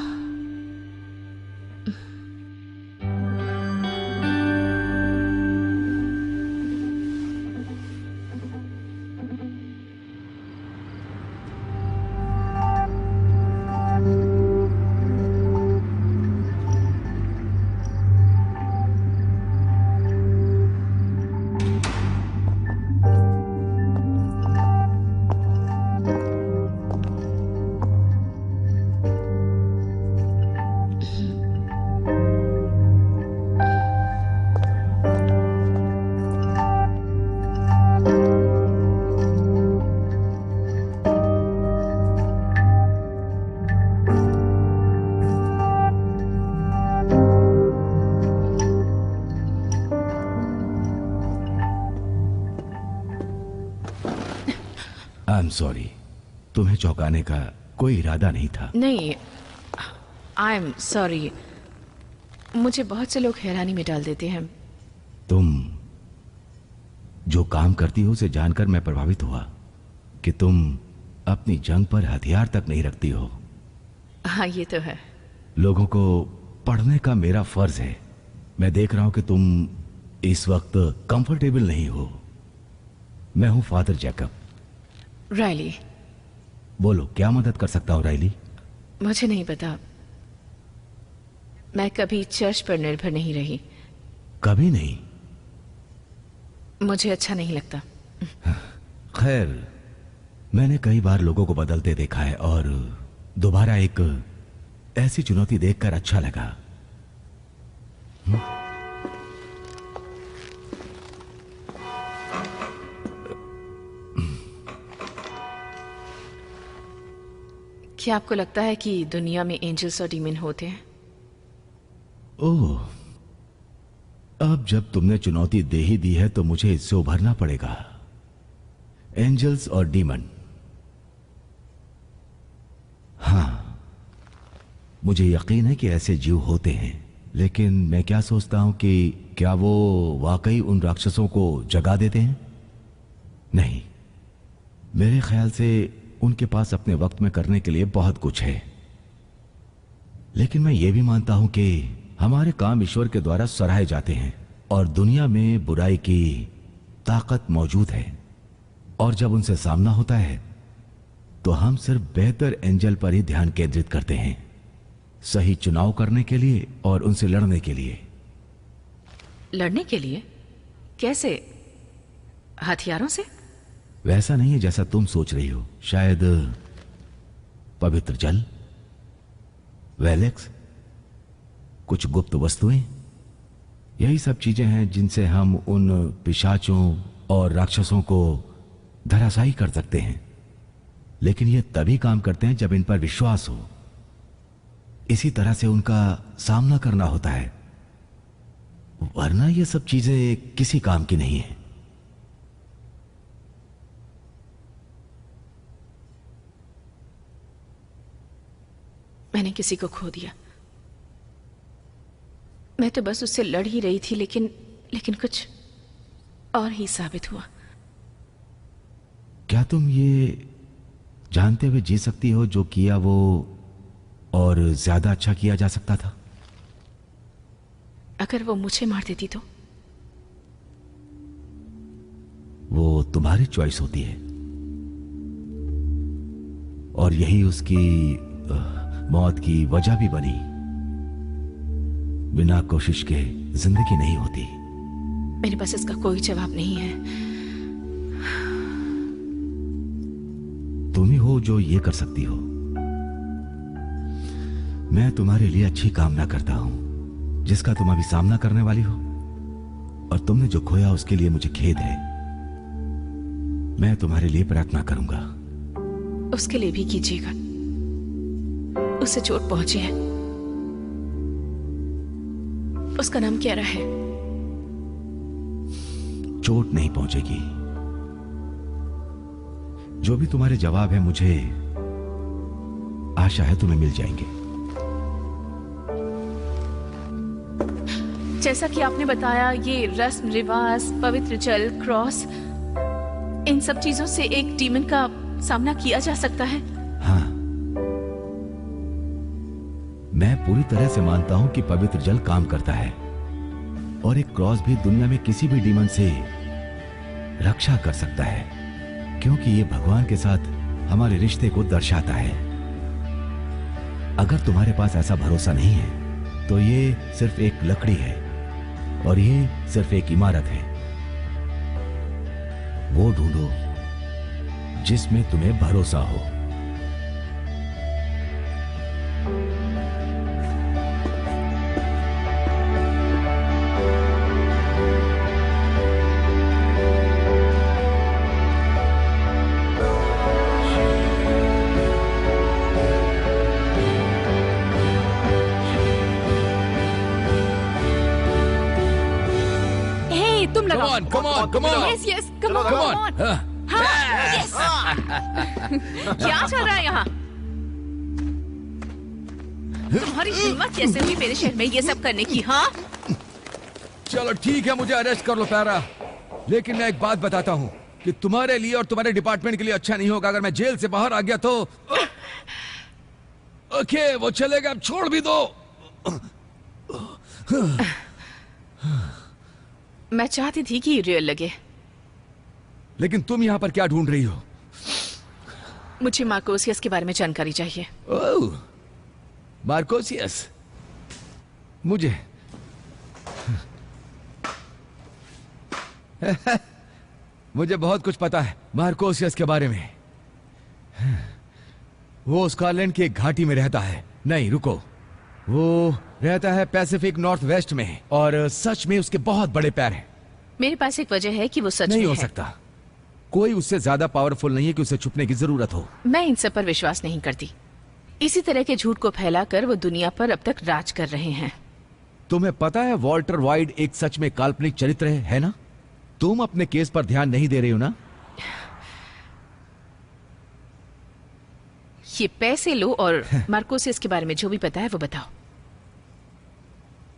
आई एम सॉरी, तुम्हें चौंकाने का कोई इरादा नहीं था। नहीं, आई एम सॉरी। मुझे बहुत से लोग हैरानी में डाल देते हैं। तुम जो काम करती हो उसे जानकर मैं प्रभावित हुआ कि तुम अपनी जंग पर हथियार तक नहीं रखती हो। हाँ, ये तो है। लोगों को पढ़ने का मेरा फर्ज है। मैं देख रहा हूं कि तुम इस वक्त कंफर्टेबल नहीं हो। मैं हूं फादर जैकब। रायली। बोलो, क्या मदद कर सकता हूं रायली? मुझे नहीं पता। मैं कभी चर्च पर निर्भर नहीं रही। कभी नहीं? मुझे अच्छा नहीं लगता। खैर, मैंने कई बार लोगों को बदलते देखा है, और दोबारा एक ऐसी चुनौती देखकर अच्छा लगा। क्या आपको लगता है कि दुनिया में एंजल्स और डीमन होते हैं? ओह, अब जब तुमने चुनौती दे ही दी है तो मुझे इससे उभरना पड़ेगा। एंजल्स और डीमन, हाँ, मुझे यकीन है कि ऐसे जीव होते हैं, लेकिन मैं क्या सोचता हूं कि क्या वो वाकई उन राक्षसों को जगा देते हैं? नहीं, मेरे ख्याल से उनके पास अपने वक्त में करने के लिए बहुत कुछ है। लेकिन मैं ये भी मानता हूं कि हमारे काम ईश्वर के द्वारा सराहे जाते हैं, और दुनिया में बुराई की ताकत मौजूद है, और जब उनसे सामना होता है तो हम सिर्फ बेहतर एंजल पर ही ध्यान केंद्रित करते हैं, सही चुनाव करने के लिए और उनसे लड़ने के लिए। लड़ने के लिए? कैसे? हथियारों से? वैसा नहीं है जैसा तुम सोच रही हो। शायद पवित्र जल, वेलेक्स, कुछ गुप्त वस्तुएं, यही सब चीजें हैं जिनसे हम उन पिशाचों और राक्षसों को धराशायी कर सकते हैं। लेकिन ये तभी काम करते हैं जब इन पर विश्वास हो। इसी तरह से उनका सामना करना होता है, वरना ये सब चीजें किसी काम की नहीं है। मैंने किसी को खो दिया। मैं तो बस उससे लड़ ही रही थी, लेकिन कुछ और ही साबित हुआ। क्या तुम ये जानते हुए जी सकती हो जो किया वो और ज्यादा अच्छा किया जा सकता था? अगर वो मुझे मार देती तो? वो तुम्हारी चॉइस होती है, और यही उसकी मौत की वजह भी बनी। बिना कोशिश के जिंदगी नहीं होती। मेरे पास इसका कोई जवाब नहीं है। तुम ही हो जो ये कर सकती हो। मैं तुम्हारे लिए अच्छी कामना करता हूं, जिसका तुम अभी सामना करने वाली हो। और तुमने जो खोया उसके लिए मुझे खेद है। मैं तुम्हारे लिए प्रार्थना करूंगा। उसके लिए भी कीजिएगा। उसे चोट पहुंची है। उसका नाम क्या रहा है? चोट नहीं पहुंचेगी। जो भी तुम्हारे जवाब है, मुझे आशा है तुम्हें मिल जाएंगे। जैसा कि आपने बताया, ये रस्म रिवाज, पवित्र जल, क्रॉस, इन सब चीजों से एक डीमन का सामना किया जा सकता है। हाँ, मैं पूरी तरह से मानता हूं कि पवित्र जल काम करता है, और एक क्रॉस भी दुनिया में किसी भी डीमन से रक्षा कर सकता है, क्योंकि ये भगवान के साथ हमारे रिश्ते को दर्शाता है। अगर तुम्हारे पास ऐसा भरोसा नहीं है तो ये सिर्फ एक लकड़ी है, और ये सिर्फ एक इमारत है। वो ढूंढो जिसमें तुम्हें भरोसा हो। Come on. Yes, come on. हाँ, yes. क्या चल रहा है यहाँ? तुम्हारी हिम्मत कैसे हुई मेरे शहर में ये सब करने की? हाँ, चलो ठीक है, मुझे अरेस्ट कर लो प्यारा, लेकिन मैं एक बात बताता हूँ कि तुम्हारे लिए और तुम्हारे डिपार्टमेंट के लिए अच्छा नहीं होगा अगर मैं जेल से बाहर आ गया तो। ओके, वो चलेगा, अब छोड़ भी दो। मैं चाहती थी कि रियल लगे। लेकिन तुम यहाँ पर क्या ढूंढ रही हो? मुझे मार्कोसियस के बारे में जानकारी चाहिए। ओह, मार्कोसियस, मुझे मुझे बहुत कुछ पता है मार्कोसियस के बारे में। वो स्कॉटलैंड की एक घाटी में रहता है। नहीं रुको, वो रहता है पैसिफिक नॉर्थ वेस्ट में, और सच में उसके बहुत बड़े पैर हैं। मेरे पास एक वजह है कि वो सच नहीं में हो है। सकता। कोई उससे ज्यादा पावरफुल नहीं है कि उसे छुपने की जरूरत हो। मैं इन सब पर विश्वास नहीं करती। इसी तरह के झूठ को फैलाकर वो दुनिया पर अब तक राज कर रहे हैं। तुम्हें पता है वॉल्टर वाइड एक सच में काल्पनिक चरित्र है ना? तुम अपने केस पर ध्यान नहीं दे रही हो ना? ये पैसे लो और मार्कोसियस के बारे में जो भी पता है वो बताओ।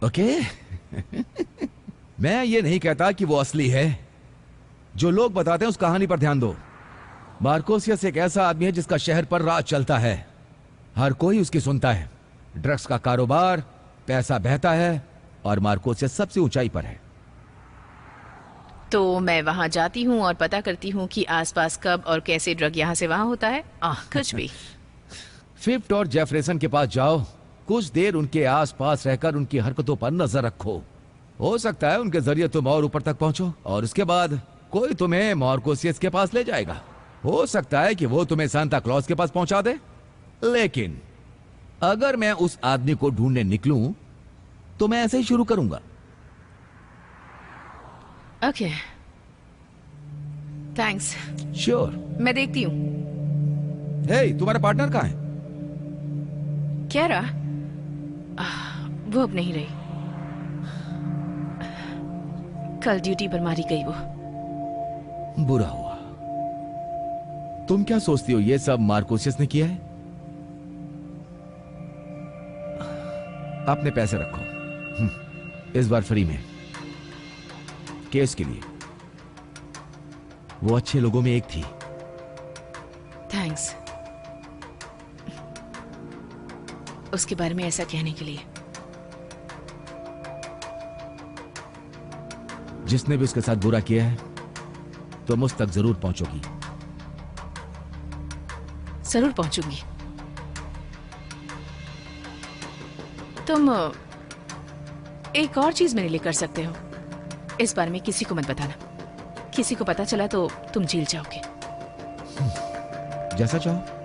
ओके मैं ये नहीं कहता कि वो असली है। जो लोग बताते हैं उस कहानी पर ध्यान दो। मार्कोसियस एक ऐसा आदमी है जिसका शहर पर राज चलता है। हर कोई उसकी सुनता है। ड्रग्स का कारोबार, पैसा बहता है, और मार्कोसियस सबसे ऊंचाई पर है। तो मैं वहां जाती हूँ और पता करती हूँ कि आसपास कब और कैसे ड्रग यहाँ से वहां होता है। कुछ भी। फिफ्थ और जेफरसन के पास जाओ, कुछ देर उनके आसपास रहकर उनकी हरकतों पर नजर रखो। हो सकता है उनके जरिए तुम और ऊपर तक पहुंचो और उसके बाद कोई तुम्हें मार्कोसियस के पास ले जाएगा। हो सकता है कि वो तुम्हें सांता क्लॉज के पास पहुंचा दे, लेकिन अगर मैं उस आदमी को ढूंढने निकलूं तो मैं ऐसे ही शुरू करूंगा। Okay, thanks. श्योर। मैं देखती हूँ। हे, तुम्हारा पार्टनर कहाँ है? क्या रहा? वो अब नहीं रही। कल ड्यूटी पर मारी गई वो। बुरा हुआ। तुम क्या सोचती हो ये सब मार्कोसियस ने किया है? अपने पैसे रखो, इस बार फ्री में, केस के लिए। वो अच्छे लोगों में एक थी। थैंक्स उसके बारे में ऐसा कहने के लिए। जिसने भी उसके साथ बुरा किया है तुम उस तक जरूर पहुंचोगी। जरूर पहुंचूंगी। तुम एक और चीज मेरे लिए कर सकते हो। इस बारे में किसी को मत बताना। किसी को पता चला तो तुम जेल जाओगे। जैसा चाहो।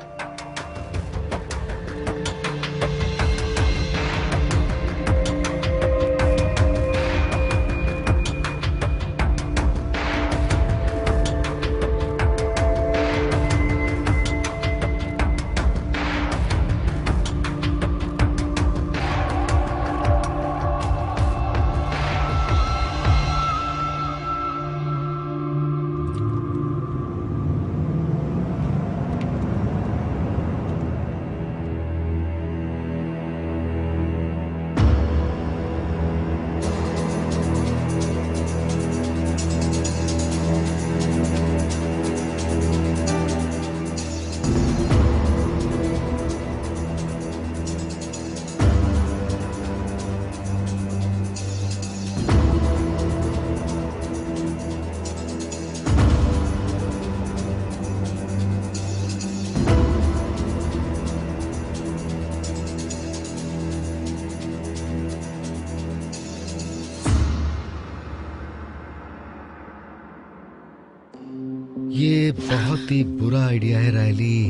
ये बहुत ही बुरा आइडिया है रायली।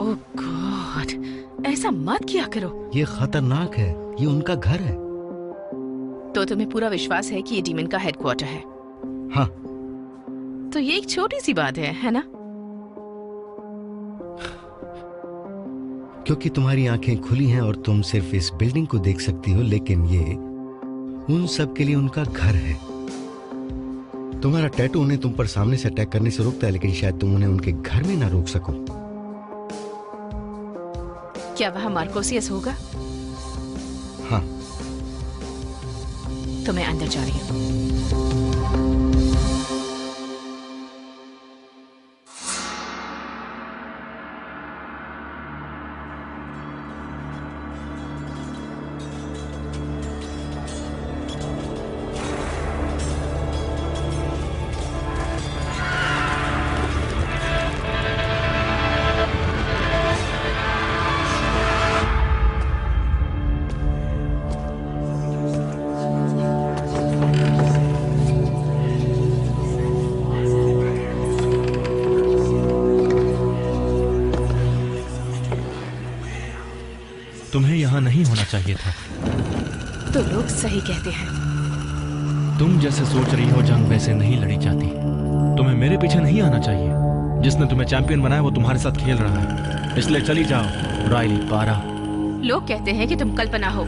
ओह गॉड, ऐसा मत किया करो। ये खतरनाक है। ये उनका घर है। तो तुम्हें पूरा विश्वास है कि ये डीमन का हेडक्वार्टर है? हाँ। तो ये एक छोटी सी बात है ना? क्योंकि तुम्हारी आंखें खुली हैं और तुम सिर्फ इस बिल्डिंग को देख सकती हो, लेकिन ये उन सब के लिए उनका घर है। तुम्हारा टैटू उन्हें तुम पर सामने से अटैक करने से रोकता है, लेकिन शायद तुम उन्हें उनके घर में ना रोक सको। क्या वहां मार्कोसियस होगा? हाँ। तो मैं अंदर जा रही हूँ। तुम्हें यहाँ नहीं होना चाहिए था। तो लोग सही कहते हैं। तुम जैसे सोच रही हो जंग वैसे नहीं लड़ी जाती। तुम्हें मेरे पीछे नहीं आना चाहिए। जिसने तुम्हें चैंपियन बनाया वो तुम्हारे साथ खेल रहा है, इसलिए चली जाओ रायली पारा। लोग कहते हैं कि तुम कल्पना हो।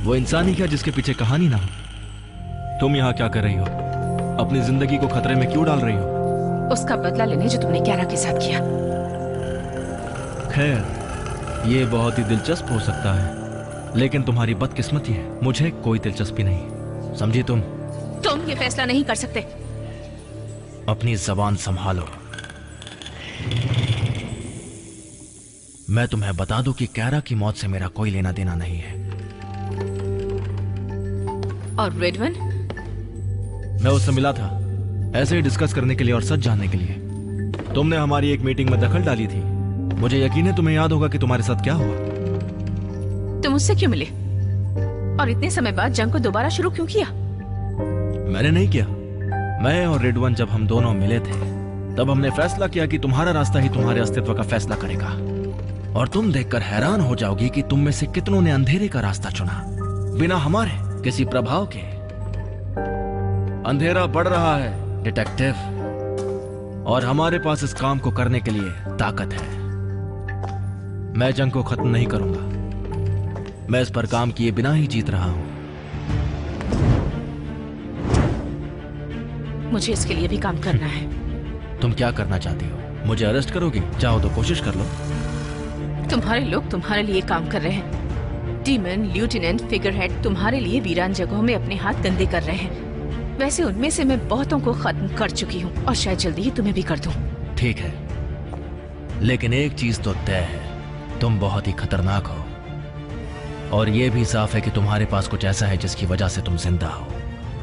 वो इंसान ही क्या जिसके पीछे कहानी ना हो। तुम यहाँ क्या कर रही हो? अपनी जिंदगी को खतरे में क्यों डाल रही हो? उसका बदला लेने जो तुमने क्यारा के साथ किया। खैर, ये बहुत ही दिलचस्प हो सकता है, लेकिन तुम्हारी बदकिस्मती है, मुझे कोई दिलचस्पी नहीं। समझी तुम? तुम ये फैसला नहीं कर सकते। अपनी जबान संभालो। मैं तुम्हें बता दूं कि कैरा की मौत से मेरा कोई लेना देना नहीं है। और रेडवन? मैं उससे मिला था, ऐसे ही डिस्कस करने के लिए और सच जानने के लिए। तुमने हमारी एक मीटिंग में दखल डाली थी। मुझे यकीन है तुम्हें याद होगा कि तुम्हारे साथ क्या हुआ। तुम उससे क्यों मिले? और इतने समय बाद जंग को दोबारा शुरू क्यों किया? मैंने नहीं किया। मैं और रिडवन जब हम दोनों मिले थे तब हमने फैसला किया कि तुम्हारा रास्ता ही तुम्हारे अस्तित्व का फैसला करेगा। और तुम देखकर हैरान हो जाओगी कि तुम में से कितनों ने अंधेरे का रास्ता चुना बिना हमारे किसी प्रभाव के। अंधेरा बढ़ रहा है डिटेक्टिव, और हमारे पास इस काम को करने के लिए ताकत है। मैं जंग को खत्म नहीं करूंगा। मैं इस पर काम किए बिना ही जीत रहा हूं। मुझे इसके लिए भी काम करना है। तुम क्या करना चाहती हो? मुझे अरेस्ट करोगी? चाहो तो कोशिश कर लो। तुम्हारे लोग तुम्हारे लिए काम कर रहे हैं। डीमन, ल्यूटेनेंट, फिगर हेड तुम्हारे लिए वीरान जगहों में अपने हाथ गंदे कर रहे हैं। वैसे उनमें से मैं बहुतों को खत्म कर चुकी हूँ और शायद जल्दी ही तुम्हें भी कर दूं। ठीक है, लेकिन एक चीज तो तय है, तुम बहुत ही खतरनाक हो। और यह भी साफ है कि तुम्हारे पास कुछ ऐसा है जिसकी वजह से तुम जिंदा हो।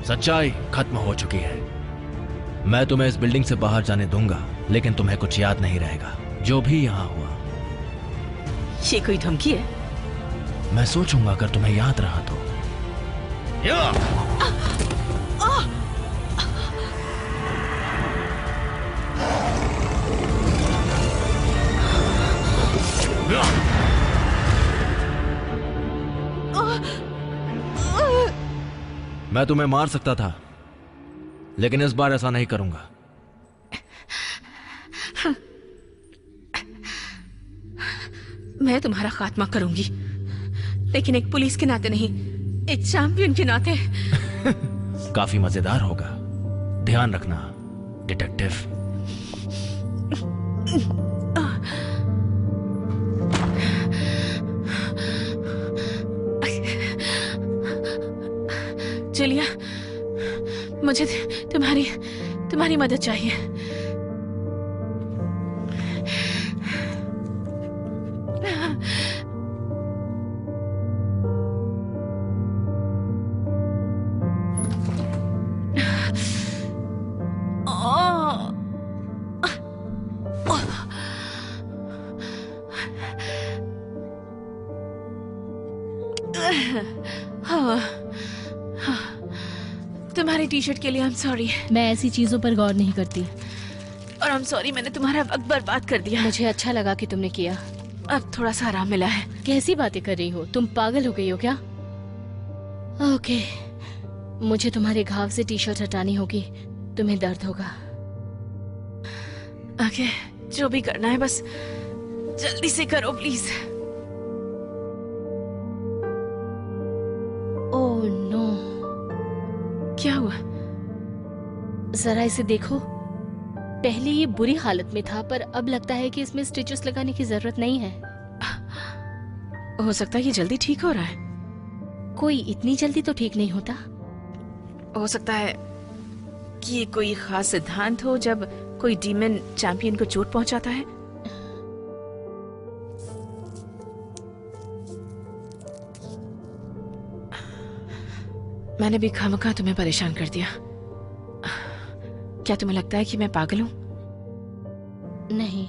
सच्चाई खत्म हो चुकी है। मैं तुम्हें इस बिल्डिंग से बाहर जाने दूंगा, लेकिन तुम्हें कुछ याद नहीं रहेगा जो भी यहां हुआ। ये कोई धमकी है? मैं सोचूंगा अगर तुम्हें याद रहा तो। मैं तुम्हें मार सकता था, लेकिन इस बार ऐसा नहीं करूंगा। मैं तुम्हारा खात्मा करूंगी, लेकिन एक पुलिस के नाते नहीं, एक चैंपियन के नाते। काफी मजेदार होगा। ध्यान रखना डिटेक्टिव। जूलिया, मुझे तुम्हारी मदद चाहिए। तुम्हारी टी शर्ट के लिए आई एम सॉरी। मैं ऐसी चीजों पर गौर नहीं करती। और आई एम सॉरी, मैंने तुम्हारा वक्त बर्बाद कर दिया। मुझे अच्छा लगा कि तुमने किया। अब थोड़ा सा आराम मिला है। कैसी बातें कर रही हो? तुम पागल हो गई हो क्या? ओके, मुझे तुम्हारे घाव से टी शर्ट हटानी होगी। तुम्हें दर्द होगा। ओके, जो भी करना है बस जल्दी से करो प्लीज। ओह नो, क्या हुआ? जरा इसे देखो। पहले ये बुरी हालत में था, पर अब लगता है कि इसमें स्टिचेस लगाने की जरूरत नहीं है। हो सकता है ये जल्दी ठीक हो रहा है। कोई इतनी जल्दी तो ठीक नहीं होता। हो सकता है कि ये कोई खास सिद्धांत हो जब कोई डीमन चैंपियन को चोट पहुंचाता है। मैंने भी खामखा तुम्हें परेशान कर दिया। क्या तुम्हें लगता है कि मैं पागल हूं? नहीं।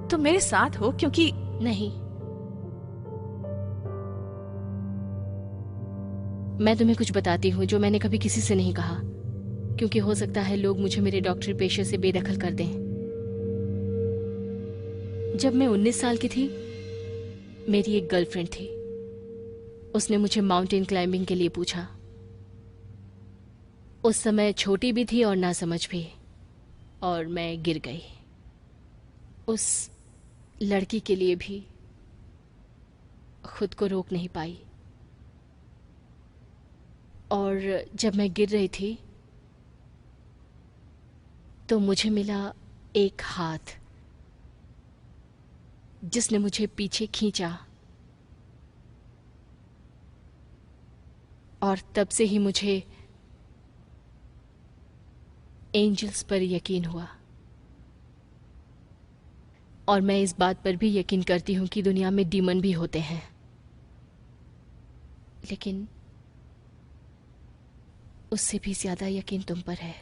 तुम मेरे साथ हो क्योंकि नहीं, मैं तुम्हें कुछ बताती हूँ जो मैंने कभी किसी से नहीं कहा, क्योंकि हो सकता है लोग मुझे मेरे डॉक्टरी पेशे से बेदखल कर दें। जब मैं 19 साल की थी, मेरी एक गर्लफ्रेंड थी। उसने मुझे माउंटेन क्लाइंबिंग के लिए पूछा। उस समय छोटी भी थी और नासमझ भी, और मैं गिर गई। उस लड़की के लिए भी खुद को रोक नहीं पाई। और जब मैं गिर रही थी तो मुझे मिला एक हाथ जिसने मुझे पीछे खींचा, और तब से ही मुझे एंजल्स पर यकीन हुआ। और मैं इस बात पर भी यकीन करती हूं कि दुनिया में डीमन भी होते हैं, लेकिन उससे भी ज्यादा यकीन तुम पर है।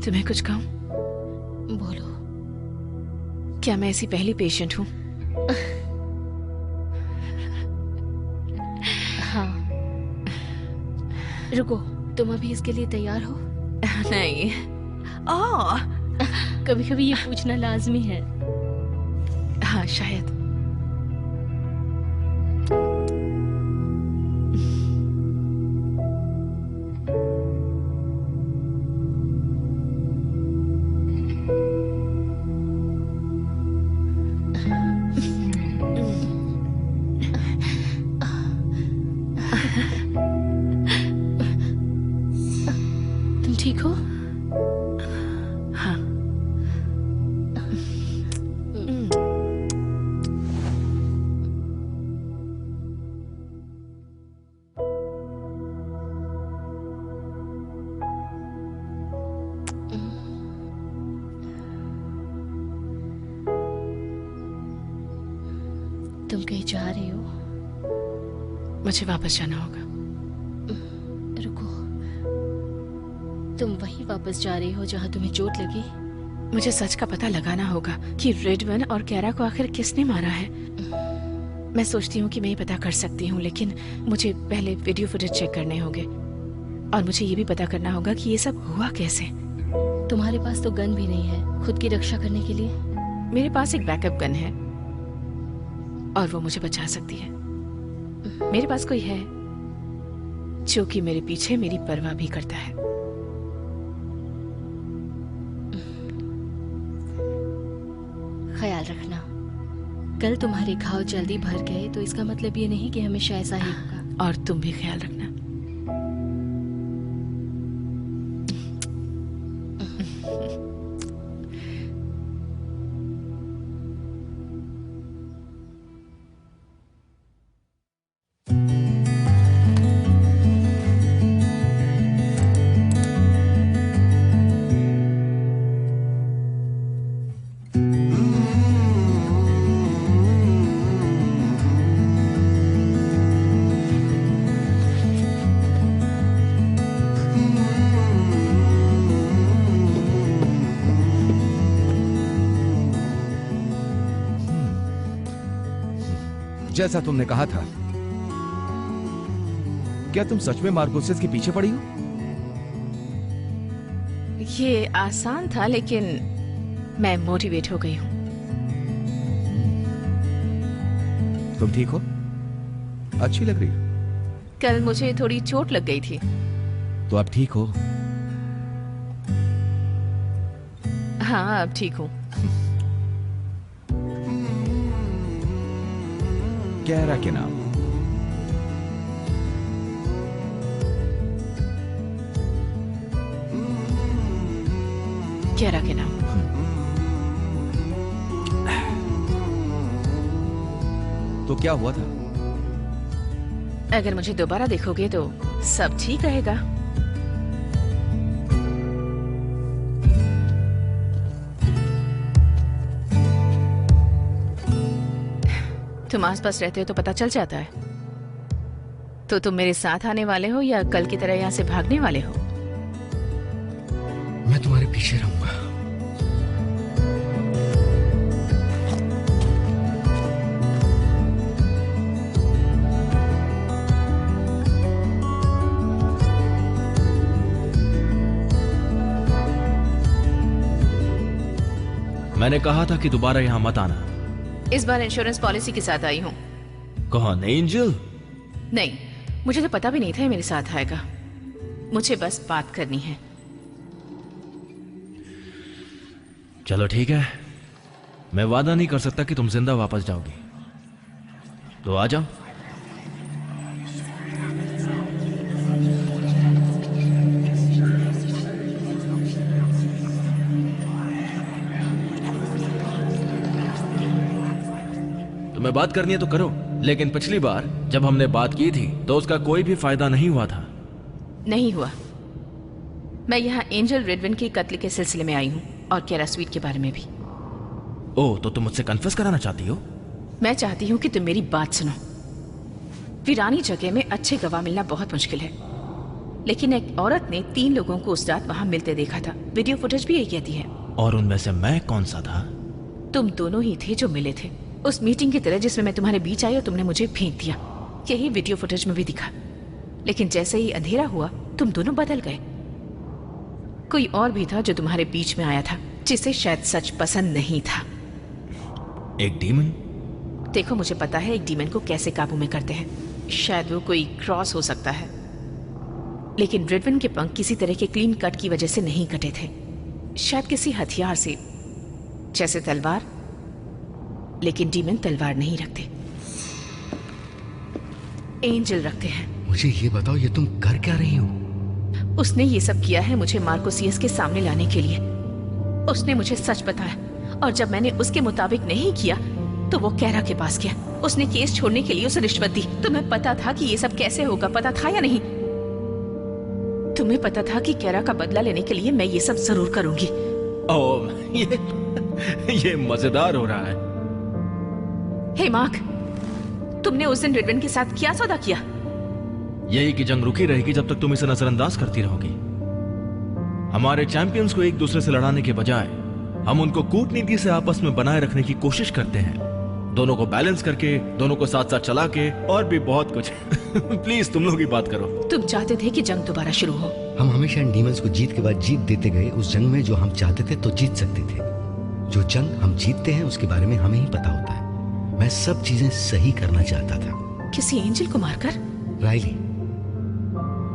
तुम्हें कुछ कहूं? बोलो। क्या मैं ऐसी पहली पेशेंट हूं? हाँ। रुको, तुम अभी इसके लिए तैयार हो? नहीं। कभी कभी ये पूछना लाजमी है। हाँ शायद। तुम ठीक हो? हाँ। तुम कहीं जा रही हो? मुझे वापस जाना होगा। रुको, तुम वहीं वापस जा रही हो जहां तुम्हें चोट लगी? मुझे सच का पता लगाना होगा कि रेडवन और कैरा को आखिर किसने मारा है। मैं सोचती हूँ कि मैं ये पता कर सकती हूँ, लेकिन मुझे पहले वीडियो फुटेज चेक करने होंगे और मुझे ये भी पता करना होगा कि ये सब हुआ कैसे। तुम्हारे पास तो गन भी नहीं है खुद की रक्षा करने के लिए? मेरे पास एक बैकअप गन है और वो मुझे बचा सकती है। मेरे पास कोई है जो कि मेरे पीछे मेरी परवाह भी करता है। ख्याल रखना, कल तुम्हारे घाव जल्दी भर गए तो इसका मतलब ये नहीं कि हमेशा ऐसा ही होगा। और तुम भी ख्याल रखना। जैसा तुमने कहा था, क्या तुम सच में मार्कोसिस के पीछे पड़ी हो? ये आसान था, लेकिन मैं मोटिवेट हो गई हूँ। तुम ठीक हो? अच्छी लग रही हो। कल मुझे थोड़ी चोट लग गई थी। तो अब ठीक हो? हाँ, अब ठीक हूँ। कैरा के नाम? कैरा के नाम। तो क्या हुआ था? अगर मुझे दोबारा देखोगे तो सब ठीक रहेगा। तुम आसपास रहते हो तो पता चल जाता है। तो तुम मेरे साथ आने वाले हो या कल की तरह यहाँ से भागने वाले हो? मैं तुम्हारे पीछे रहूंगा। मैंने कहा था कि दोबारा यहां मत आना। इस बार इंश्योरेंस पॉलिसी के साथ आई हूँ। कौन, एंजल? नहीं, मुझे तो पता भी नहीं था ये मेरे साथ आएगा। मुझे बस बात करनी है। चलो ठीक है, मैं वादा नहीं कर सकता कि तुम जिंदा वापस जाओगी, तो आ जाओ। तुम्हें बात करनी है तो करो, लेकिन पिछली बार जब हमने बात की थी तो उसका कोई भी फायदा नहीं हुआ था। नहीं हुआ। मैं यहाँ एंजल रेडविन के कत्ल के सिलसिले में आई हूँ और कैरा स्वीट के बारे में भी। ओह, तो तुम मुझसे कन्फेस कराना चाहती हो? मैं चाहती हूँ कि तुम मेरी बात सुनो। वीरानी जगह में अच्छे गवाह मिलना बहुत मुश्किल है। लेकिन एक औरत ने 3 लोगों को उस रात वहां मिलते देखा था। वीडियो फुटेज भी यही कहती है। और उनमें से मैं कौन सा था? तुम दोनों ही थे जो मिले थे उस मीटिंग की तरह जिसमें मैं तुम्हारे बीच आई और तुमने मुझे फेंक दिया। यही वीडियो फुटेज में भी दिखा। लेकिन जैसे ही अंधेरा हुआ तुम दोनों बदल गए। कोई और भी था जो तुम्हारे बीच में आया था, जिसे शायद सच पसंद नहीं था। एक डीमन? देखो, मुझे पता है एक डीमन को कैसे काबू में करते हैं। शायद वो कोई क्रॉस हो सकता है, लेकिन रिडविन के पंख किसी तरह के क्लीन कट की वजह से नहीं कटे थे। शायद किसी हथियार से, जैसे तलवार। लेकिन डीमन तलवार नहीं रखते, एंजल रखते हैं। मुझे ये बताओ, ये तुम कर क्या रही हो? उसने ये सब किया है मुझे मार्कोसियस के सामने लाने के लिए। उसने मुझे सच बताया और जब मैंने उसके मुताबिक नहीं किया तो वो कैरा के पास गया। उसने केस छोड़ने के लिए उसे रिश्वत दी। तुम्हें पता था कि ये सब कैसे होगा, पता था या नहीं? तुम्हें पता था कि कैरा का बदला लेने के लिए मैं ये सब जरूर करूंगी। ओह, ये मजेदार हो रहा है। हे मार्क, तुमने उस दिन रिडविन के साथ क्या सौदा किया? यही कि जंग रुकी रहेगी जब तक तुम इसे नजरअंदाज करती रहोगी। हमारे चैंपियंस को एक दूसरे से लड़ाने के बजाय हम उनको कूटनीति से आपस में बनाए रखने की कोशिश करते हैं, दोनों को बैलेंस करके, दोनों को साथ साथ चला के, और भी बहुत कुछ। प्लीज तुम लोग ही बात करो। तुम चाहते थे कि जंग दोबारा शुरू हो। हम हमेशा इन डीमंस को जीत के बाद जीत देते गए। उस जंग में जो हम चाहते थे तो जीत सकते थे। जो जंग हम जीतते हैं उसके बारे में हमें ही पता होता है। मैं सब चीजें सही करना चाहता था। किसी एंजल को मारकर? राइली,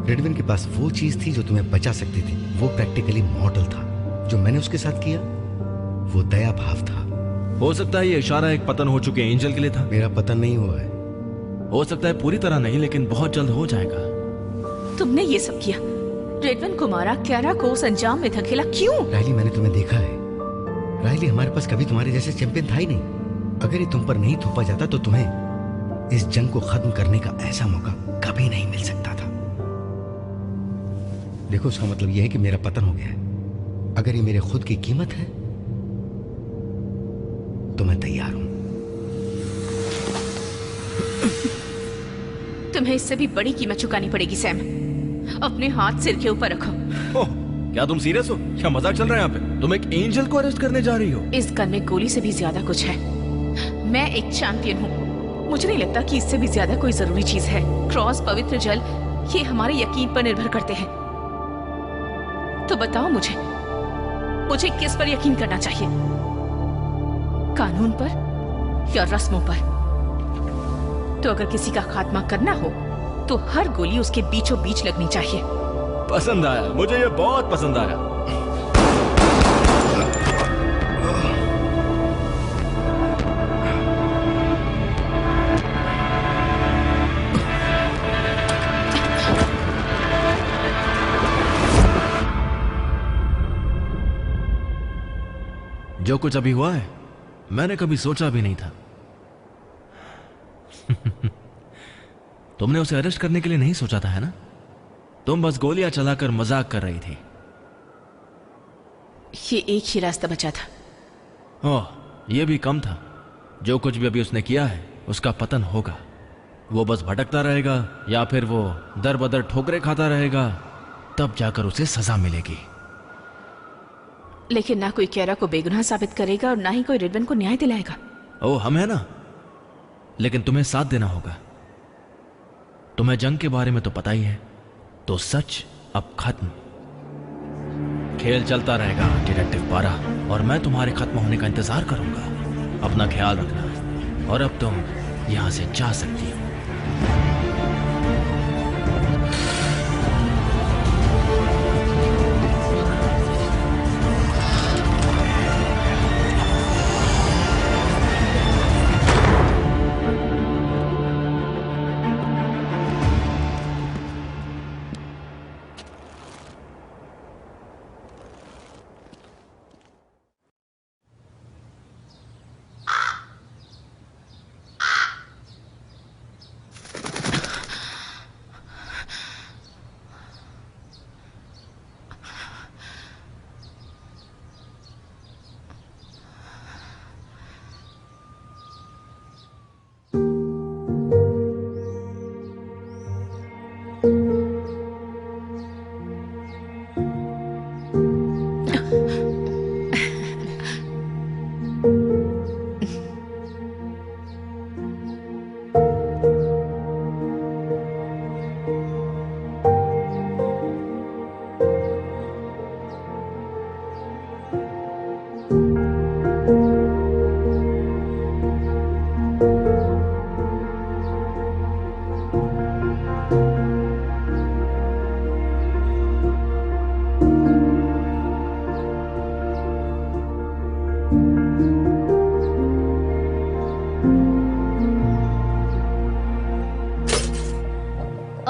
रिडविन के पास वो चीज थी जो तुम्हें बचा सकती थी। वो प्रैक्टिकली मॉडल था। जो मैंने उसके साथ किया वो दया भाव था। हो सकता है ये इशारा एक पतन हो चुके एंजल के लिए था। मेरा पतन नहीं हुआ है। हो सकता है पूरी तरह नहीं, लेकिन बहुत जल्द हो जाएगा। तुमने ये सब किया, रिडविन को मारा, कैरा को उस अंजाम में धकेला, क्यों? राइली, मैंने तुम्हें देखा है। राइली, हमारे पास कभी तुम्हारे जैसे चैंपियन था ही नहीं। अगर ये तुम पर नहीं थोपा जाता तो तुम्हें इस जंग को खत्म करने का ऐसा मौका कभी नहीं मिल सकता था। देखो, उसका मतलब यह है कि मेरा पतन हो गया है। अगर ये मेरे खुद की कीमत है तो मैं तैयार हूं। तुम्हें इससे भी बड़ी कीमत चुकानी पड़ेगी सैम। अपने हाथ सिर के ऊपर रखो। ओह, क्या तुम सीरियस हो? क्या मजाक चल रहा है यहाँ पे? तुम एक एंजल को अरेस्ट करने जा रही हो? इस गन में गोली से भी ज्यादा कुछ है। मैं एक चैंपियन हूँ। मुझे नहीं लगता कि इससे भी ज्यादा कोई जरूरी चीज है। क्रॉस, पवित्र जल, ये हमारे यकीन पर निर्भर करते हैं। तो बताओ मुझे किस पर यकीन करना चाहिए? कानून पर या रस्मों पर? तो अगर किसी का खात्मा करना हो तो हर गोली उसके बीचों बीच लगनी चाहिए। पसंद आया, मुझे ये बहुत पसंद आया। जो कुछ अभी हुआ है मैंने कभी सोचा भी नहीं था। तुमने उसे अरेस्ट करने के लिए नहीं सोचा था, है ना? तुम बस गोलियां चलाकर मजाक कर रही थी। ये एक ही रास्ता बचा था। ओह, यह भी कम था। जो कुछ भी अभी उसने किया है उसका पतन होगा। वो बस भटकता रहेगा या फिर वो दर बदर ठोकरे खाता रहेगा, तब जाकर उसे सजा मिलेगी। लेकिन ना कोई कैरा को बेगुनाह साबित करेगा और ना ही कोई रिडविन को न्याय दिलाएगा। ओह, हम है ना, लेकिन तुम्हें साथ देना होगा। तुम्हें जंग के बारे में तो पता ही है, तो सच अब खत्म। खेल चलता रहेगा डिटेक्टिव पारा, और मैं तुम्हारे खत्म होने का इंतजार करूंगा। अपना ख्याल रखना, और अब तुम यहां से जा सकती हो।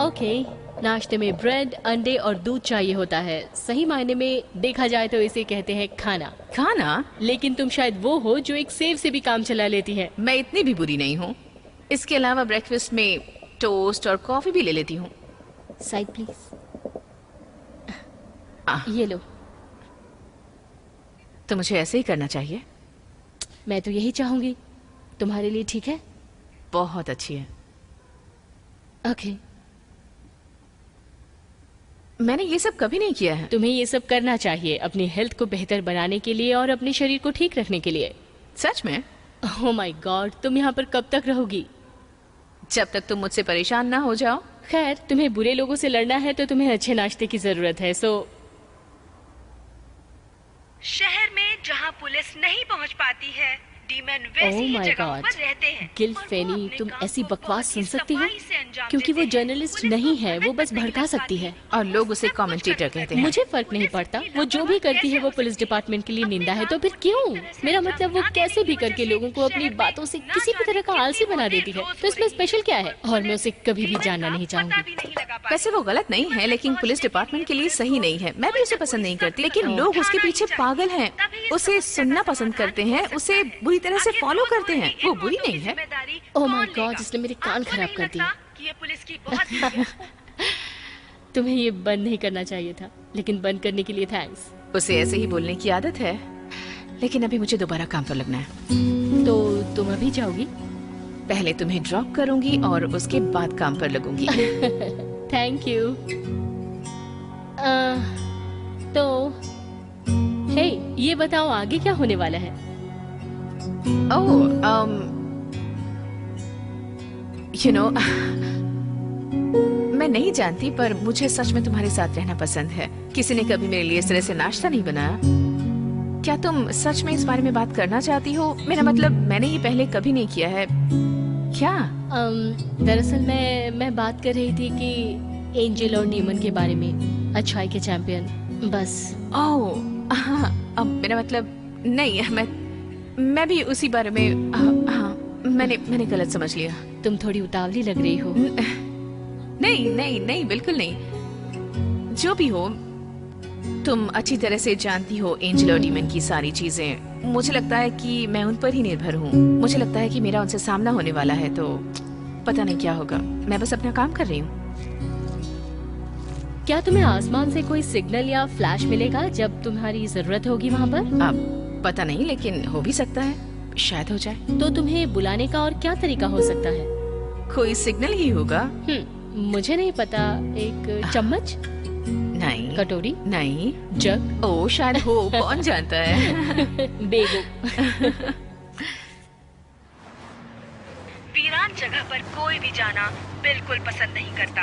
ओके, नाश्ते में ब्रेड, अंडे और दूध चाहिए होता है। सही मायने में देखा जाए तो इसे कहते हैं खाना। खाना? लेकिन तुम शायद वो हो जो एक सेव से भी काम चला लेती है। मैं इतनी भी बुरी नहीं हूँ। इसके अलावा ब्रेकफास्ट में टोस्ट और कॉफी भी ले लेती हूँ। Side please. ये लो। तो मुझे ऐसे ही करना चाहिए? मैं तो यही चाहूंगी। तुम्हारे लिए ठीक है? बहुत अच्छी है। ओके। मैंने ये सब कभी नहीं किया है। तुम्हें ये सब करना चाहिए अपनी हेल्थ को बेहतर बनाने के लिए और अपने शरीर को ठीक रखने के लिए। सच में? ओह माय गॉड, तुम यहाँ पर कब तक रहोगी? जब तक तुम मुझसे परेशान ना हो जाओ। खैर, तुम्हें बुरे लोगों से लड़ना है तो तुम्हें अच्छे नाश्ते की जरूरत है। शहर में जहाँ पुलिस नहीं पहुँच पाती है, डीमन वैसी ही जगहों पर रहते हैं। गिल्फेनी, तुम ऐसी बकवास सुन सकती हो? क्योंकि वो जर्नलिस्ट नहीं है, वो बस भड़का सकती है। और लोग उसे कमेंटेटर कहते हैं। मुझे फर्क नहीं पड़ता, वो जो भी करती है वो पुलिस डिपार्टमेंट के लिए निंदा है। तो फिर क्यों? मेरा मतलब वो कैसे भी करके लोगों को अपनी बातों से किसी भी तरह का आलसी बना देती है। तो इसमें स्पेशल क्या है? और मैं उसे कभी भी जानना नहीं चाहूंगी। वैसे वो गलत नहीं है, लेकिन पुलिस डिपार्टमेंट के लिए सही नहीं है। मैं भी उसे पसंद नहीं करती, लेकिन लोग उसके पीछे पागल हैं। उसे सुनना पसंद करते हैं, उसे बुरी तरह से फॉलो करते हैं। वो बुरी नहीं है। ओह माय गॉड, इसने मेरे कान खराब कर दिए। तुम्हें ये बंद नहीं करना चाहिए था, लेकिन बंद करने के लिए थैंक्स। उसे ऐसे ही बोलने की आदत है, लेकिन अभी मुझे दोबारा काम पर लगना है। तो तुम अभी जाओगी? पहले तुम्हें ड्रॉप करूंगी और उसके बाद काम पर लगूंगी। Thank you. तो हे, ये बताओ आगे क्या होने वाला है? मैं नहीं जानती, पर मुझे सच में तुम्हारे साथ रहना पसंद है। किसी ने कभी मेरे लिए इस तरह से नाश्ता नहीं बनाया। क्या तुम सच में इस बारे में बात करना चाहती हो? मेरा मतलब, मैंने ये पहले कभी नहीं किया है। क्या? दरअसल मैं बात कर रही थी कि एंजल और डीमन के बारे में, अच्छाई के चैंपियन। बस। ओह हाँ, अब मेरा मतलब नहीं, मैं भी उसी बारे में। हाँ, मैंने गलत समझ लिया। तुम थोड़ी उतावली लग रही हो। नहीं नहीं नहीं, बिल्कुल नहीं। जो भी हो, तुम अच्छी तरह से जानती हो एंजल और डीमन की सारी चीजें। मुझे लगता है कि मैं उन पर ही निर्भर हूँ। मुझे लगता है कि मेरा उनसे सामना होने वाला है, तो पता नहीं क्या होगा। मैं बस अपना काम कर रही हूँ। क्या तुम्हें आसमान से कोई सिग्नल या फ्लैश मिलेगा जब तुम्हारी जरूरत होगी वहाँ पर? अब पता नहीं, लेकिन हो भी सकता है। शायद हो जाए। तो तुम्हें बुलाने का और क्या तरीका हो सकता है? कोई सिग्नल ही होगा। मुझे नहीं पता। एक चम्मच? नहीं। कटोरी? नहीं। जग? ओ शायद हो, कौन जानता है। बेगो। वीरान जगह पर कोई भी जाना बिल्कुल पसंद नहीं करता,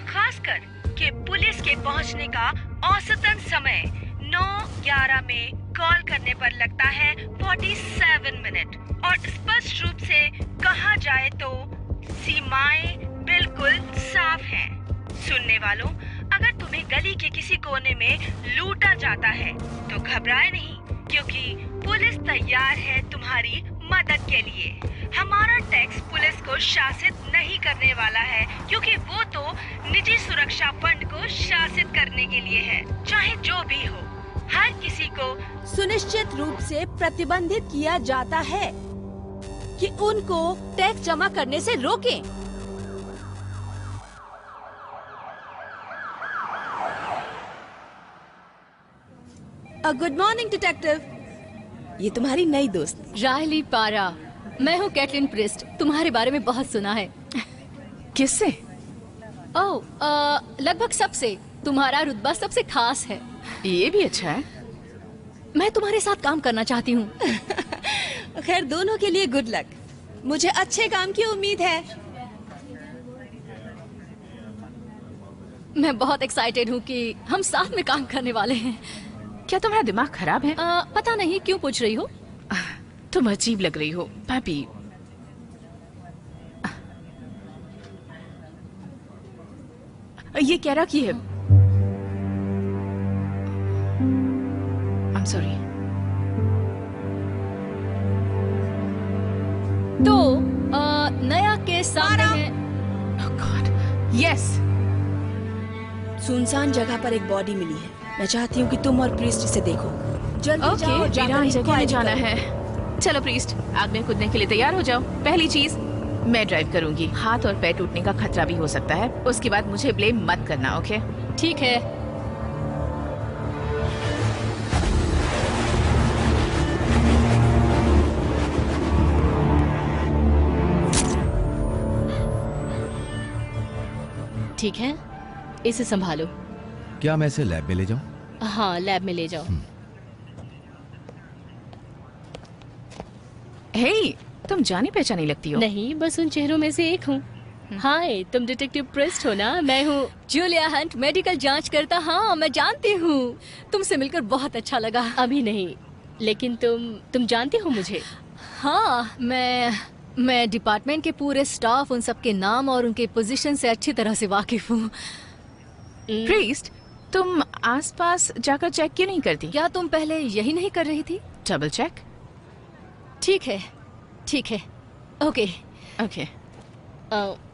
खासकर कि पुलिस के पहुंचने का औसतन समय 9:11 में कॉल करने पर लगता है 47 मिनट। और स्पष्ट रूप से कहा जाए तो सीमाएं बिल्कुल साफ हैं। सुनने वालों, अगर तुम्हें गली के किसी कोने में लूटा जाता है तो घबराए नहीं, क्योंकि पुलिस तैयार है तुम्हारी मदद के लिए। हमारा टैक्स पुलिस को शासित नहीं करने वाला है, क्योंकि वो तो निजी सुरक्षा फंड को शासित करने के लिए है। चाहे जो भी हो, हर किसी को सुनिश्चित रूप से प्रतिबंधित किया जाता है कि उनको टैक्स जमा करने से रोकें। Good morning detective. ये तुम्हारी नई दोस्त रायली पारा। मैं हूँ कैटलिन प्रिस्ट। तुम्हारे बारे में बहुत सुना है। किससे? ओह, लगभग सबसे। तुम्हारा रुतबा सबसे खास है। ये भी अच्छा है। मैं तुम्हारे साथ काम करना चाहती हूँ। खैर, दोनों के लिए गुड लक। मुझे अच्छे काम की उम्मीद है। मैं बहुत एक्साइटेड हूँ कि हम साथ में काम करने वाले हैं। क्या तुम्हारा दिमाग खराब है? पता नहीं, क्यों पूछ रही हो? तुम अजीब लग रही हो भाभी। ये कह रहा कि है। I'm sorry. तो नया केस सामने है। Oh God. Yes. सुनसान जगह पर एक बॉडी मिली है। मैं चाहती हूँ कि तुम और प्रीस्ट इसे देखो। जल्दी ओके, जाओ, जाकर वीरान जगह में inquire जाना करो। है। चलो प्रीस्ट, आग में कूदने के लिए तैयार हो जाओ। पहली चीज, मैं ड्राइव करूंगी। हाथ और पैर टूटने का खतरा भी हो सकता है। उसके बाद मुझे ब्लेम मत करना, ओके? ठीक है। ठीक है, इसे संभालो। क्या मैं इसे लैब में ले जाऊं? हाँ, लैब में ले जाओ। हे, तुम जानी पहचानी लगती हो। नहीं, बस उन चेहरों में से एक हूँ। हाय, तुम डिटेक्टिव प्रेस्ट हो ना? मैं हूँ जूलिया हंट, मेडिकल जांच करता। हाँ, मैं जानती हूँ। तुमसे मिलकर बहुत अच्छा लगा। अभी नहीं, लेकिन तुम जानती हो मुझे? हाँ, मैं डिपार्टमेंट के पूरे स्टाफ, उन सबके नाम और उनके पोजीशन से अच्छी तरह से वाकिफ हूँ। प्रीस्ट, तुम आसपास जाकर चेक क्यों नहीं करती? क्या तुम पहले यही नहीं कर रही थी? Double check. ठीक है, ठीक है, ओके ओके।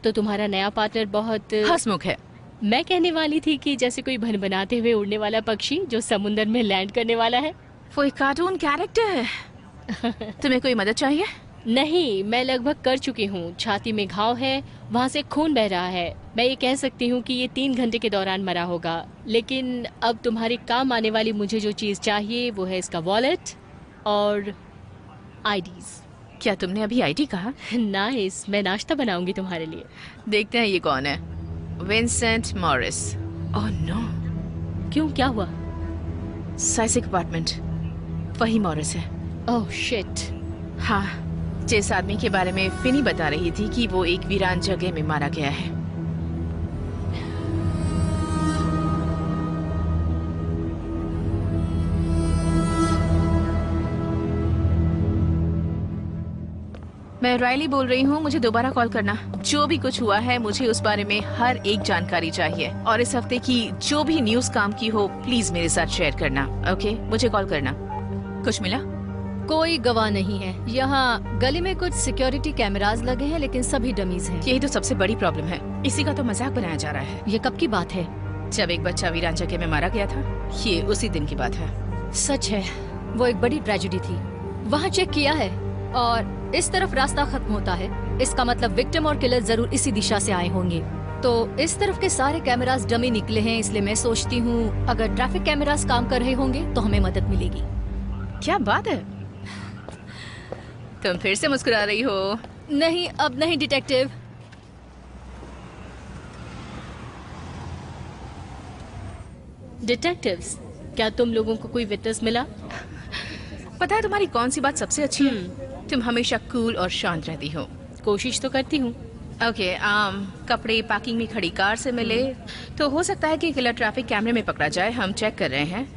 तो तुम्हारा नया पार्टनर बहुत हंसमुख है। मैं कहने वाली थी कि जैसे कोई भनभनाते हुए उड़ने वाला पक्षी जो समुद्र में लैंड करने वाला है। वो एक कार्टून कैरेक्टर है। तुम्हें कोई मदद चाहिए? नहीं, मैं लगभग कर चुकी हूँ। छाती में घाव है, वहाँ से खून बह रहा है। मैं ये कह सकती हूँ कि ये 3 घंटे के दौरान मरा होगा। लेकिन अब तुम्हारे काम आने वाली मुझे जो चीज़ चाहिए वो है इसका वॉलेट और आईडीज। क्या तुमने अभी आईडी कहा? नाइस, मैं नाश्ता बनाऊंगी तुम्हारे लिए। देखते हैं ये कौन है। Vincent Morris. Oh no. क्यों, क्या हुआ? साइसिक अपार्टमेंट, वही मॉरिस है। Oh shit. हाँ, जिस आदमी के बारे में फिनी बता रही थी कि वो एक वीरान जगह में मारा गया है। मैं रायली बोल रही हूँ, मुझे दोबारा कॉल करना। जो भी कुछ हुआ है मुझे उस बारे में हर एक जानकारी चाहिए, और इस हफ्ते की जो भी न्यूज काम की हो प्लीज मेरे साथ शेयर करना, ओके? मुझे कॉल करना। कुछ मिला? कोई गवाह नहीं है। यहाँ गली में कुछ सिक्योरिटी कैमरास लगे हैं, लेकिन सभी डमीज हैं। यही तो सबसे बड़ी प्रॉब्लम है। इसी का तो मजाक बनाया जा रहा है। ये कब की बात है? जब एक बच्चा वीरान जगह में मारा गया था। ये उसी दिन की बात है। सच है, वो एक बड़ी ट्रेजेडी थी। वहाँ चेक किया है और इस तरफ रास्ता खत्म होता है। इसका मतलब विक्टिम और किलर जरूर इसी दिशा से आए होंगे। तो इस तरफ के सारे कैमरास डमी निकले हैं, इसलिए मैं सोचती हूँ अगर ट्रैफिक कैमरास काम कर रहे होंगे तो हमें मदद मिलेगी। क्या बात है, तुम फिर से मुस्कुरा रही हो। नहीं, अब नहीं डिटेक्टिव। डिटेक्टिव्स, क्या तुम लोगों को कोई विटनेस मिला? पता है तुम्हारी कौन सी बात सबसे अच्छी है? तुम हमेशा कूल और शांत रहती हो। कोशिश तो करती हूँ। ओके, कपड़े पार्किंग में खड़ी कार से मिले तो हो सकता है कि किलर ट्रैफिक कैमरे में पकड़ा जाए। हम चेक कर रहे हैं,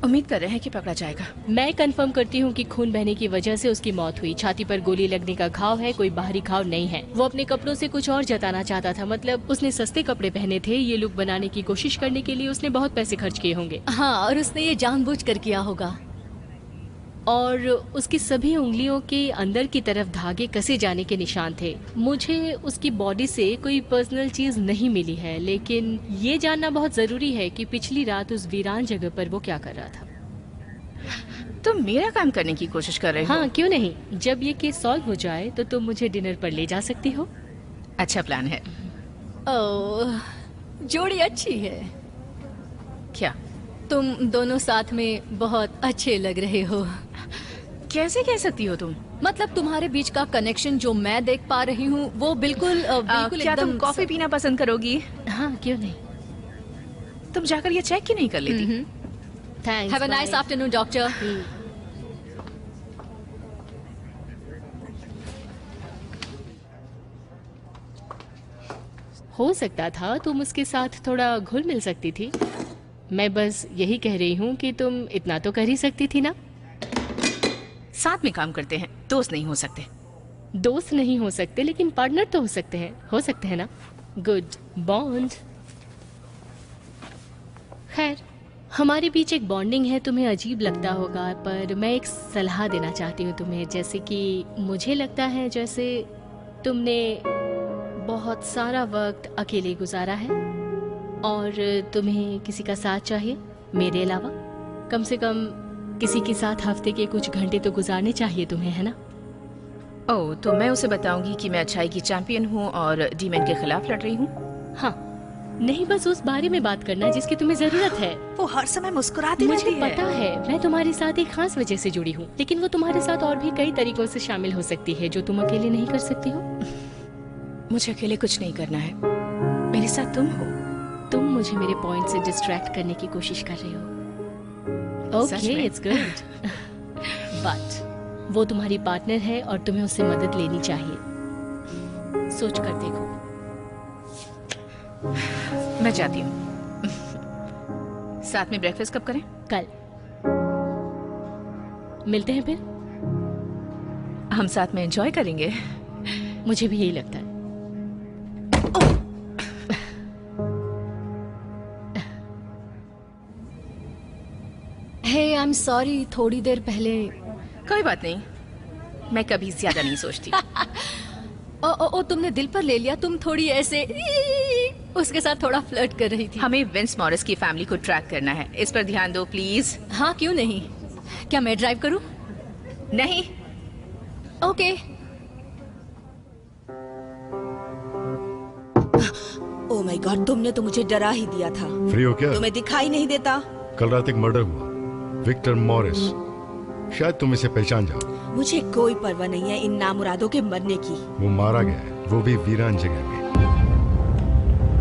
उम्मीद कर रहे हैं कि पकड़ा जाएगा। मैं कंफर्म करती हूँ कि खून बहने की वजह से उसकी मौत हुई। छाती पर गोली लगने का घाव है, कोई बाहरी घाव नहीं है। वो अपने कपड़ों से कुछ और जताना चाहता था, मतलब उसने सस्ते कपड़े पहने थे। ये लुक बनाने की कोशिश करने के लिए उसने बहुत पैसे खर्च किए होंगे। हाँ, और उसने ये जानबूझकर किया होगा। और उसकी सभी उंगलियों के अंदर की तरफ धागे कसे जाने के निशान थे। मुझे उसकी बॉडी से कोई पर्सनल चीज नहीं मिली है, लेकिन ये जानना बहुत जरूरी है कि पिछली रात उस वीरान जगह पर वो क्या कर रहा था। तुम मेरा काम करने की कोशिश कर रहे हो? हाँ, क्यों नहीं। जब ये केस सॉल्व हो जाए तो तुम मुझे डिनर पर ले जा सकती हो। अच्छा प्लान है। ओह, जोड़ी अच्छी है। क्या? तुम दोनों साथ में बहुत अच्छे लग रहे हो। कैसे कह सकती हो तुम? मतलब तुम्हारे बीच का कनेक्शन जो मैं देख पा रही हूँ वो बिल्कुल क्या तुम कॉफी पीना पसंद करोगी? हाँ, क्यों नहीं। तुम जाकर ये चेक क्यों नहीं कर लेती? Thanks. Have a nice afternoon doctor. हो सकता था तुम उसके साथ थोड़ा घुल मिल सकती थी। मैं बस यही कह रही हूँ कि तुम इतना तो कर ही सकती थी ना। साथ में काम करते हैं, दोस्त नहीं हो सकते। दोस्त नहीं हो सकते, लेकिन पार्टनर तो हो सकते हैं ना। Good bond. खैर, हमारे बीच एक बॉन्डिंग है, तुम्हें अजीब लगता होगा, पर मैं एक सलाह देना चाहती हूँ तुम्हें। जैसे कि मुझे लगता है जैसे तुमने बहुत सारा वक्त अकेले गुजारा है और तुम्हें किसी का साथ चाहिए मेरे अलावा। कम से कम किसी के साथ हफ्ते के कुछ घंटे तो गुजारने चाहिए तुम्हें, है ना? ओह, तो मैं उसे बताऊंगी कि मैं अच्छाई की चैंपियन हूँ और डीमन के खिलाफ लड़ रही हूँ। हाँ, नहीं, बस उस बारे में बात करना जिसकी तुम्हें जरूरत है। वो हर समय मुस्कुराती रहती मुझे पता है, मैं तुम्हारे साथ एक खास वजह से जुड़ी हूँ, लेकिन वो तुम्हारे साथ और भी कई तरीकों से शामिल हो सकती है जो तुम अकेले नहीं कर सकती हो। मुझे अकेले कुछ नहीं करना है, मेरे साथ तुम हो। तुम मुझे मेरे पॉइंट से डिस्ट्रैक्ट करने की कोशिश कर रही हो। Okay, it's good. बट वो तुम्हारी पार्टनर है और तुम्हें उससे मदद लेनी चाहिए। सोच कर देखो। मैं जाती हूँ। साथ में ब्रेकफास्ट कब करें? कल मिलते हैं फिर। हम साथ में एंजॉय करेंगे। मुझे भी यही लगता है। हे, आई एम सॉरी, थोड़ी देर पहले। कोई बात नहीं, मैं कभी ज्यादा नहीं सोचती। ओ, तुमने दिल पर ले लिया। तुम थोड़ी ऐसे उसके साथ थोड़ा फ्लर्ट कर रही थी। हमें विंस मॉरिस की फैमिली को ट्रैक करना है, इस पर ध्यान दो प्लीज। हाँ, क्यों नहीं? क्या मैं ड्राइव करूं? नहीं। ओके। ओह माय गॉड, तुमने तो मुझे डरा ही दिया था। फ्री हो क्या? तुम्हें दिखाई नहीं देता? कल रात एक मर्डर हुआ, विक्टर मॉरिस। शायद तुम इसे पहचान जाओ। मुझे कोई परवाह नहीं है इन नामुरादों के मरने की। वो मारा गया है, वो भी वीरान जगह में।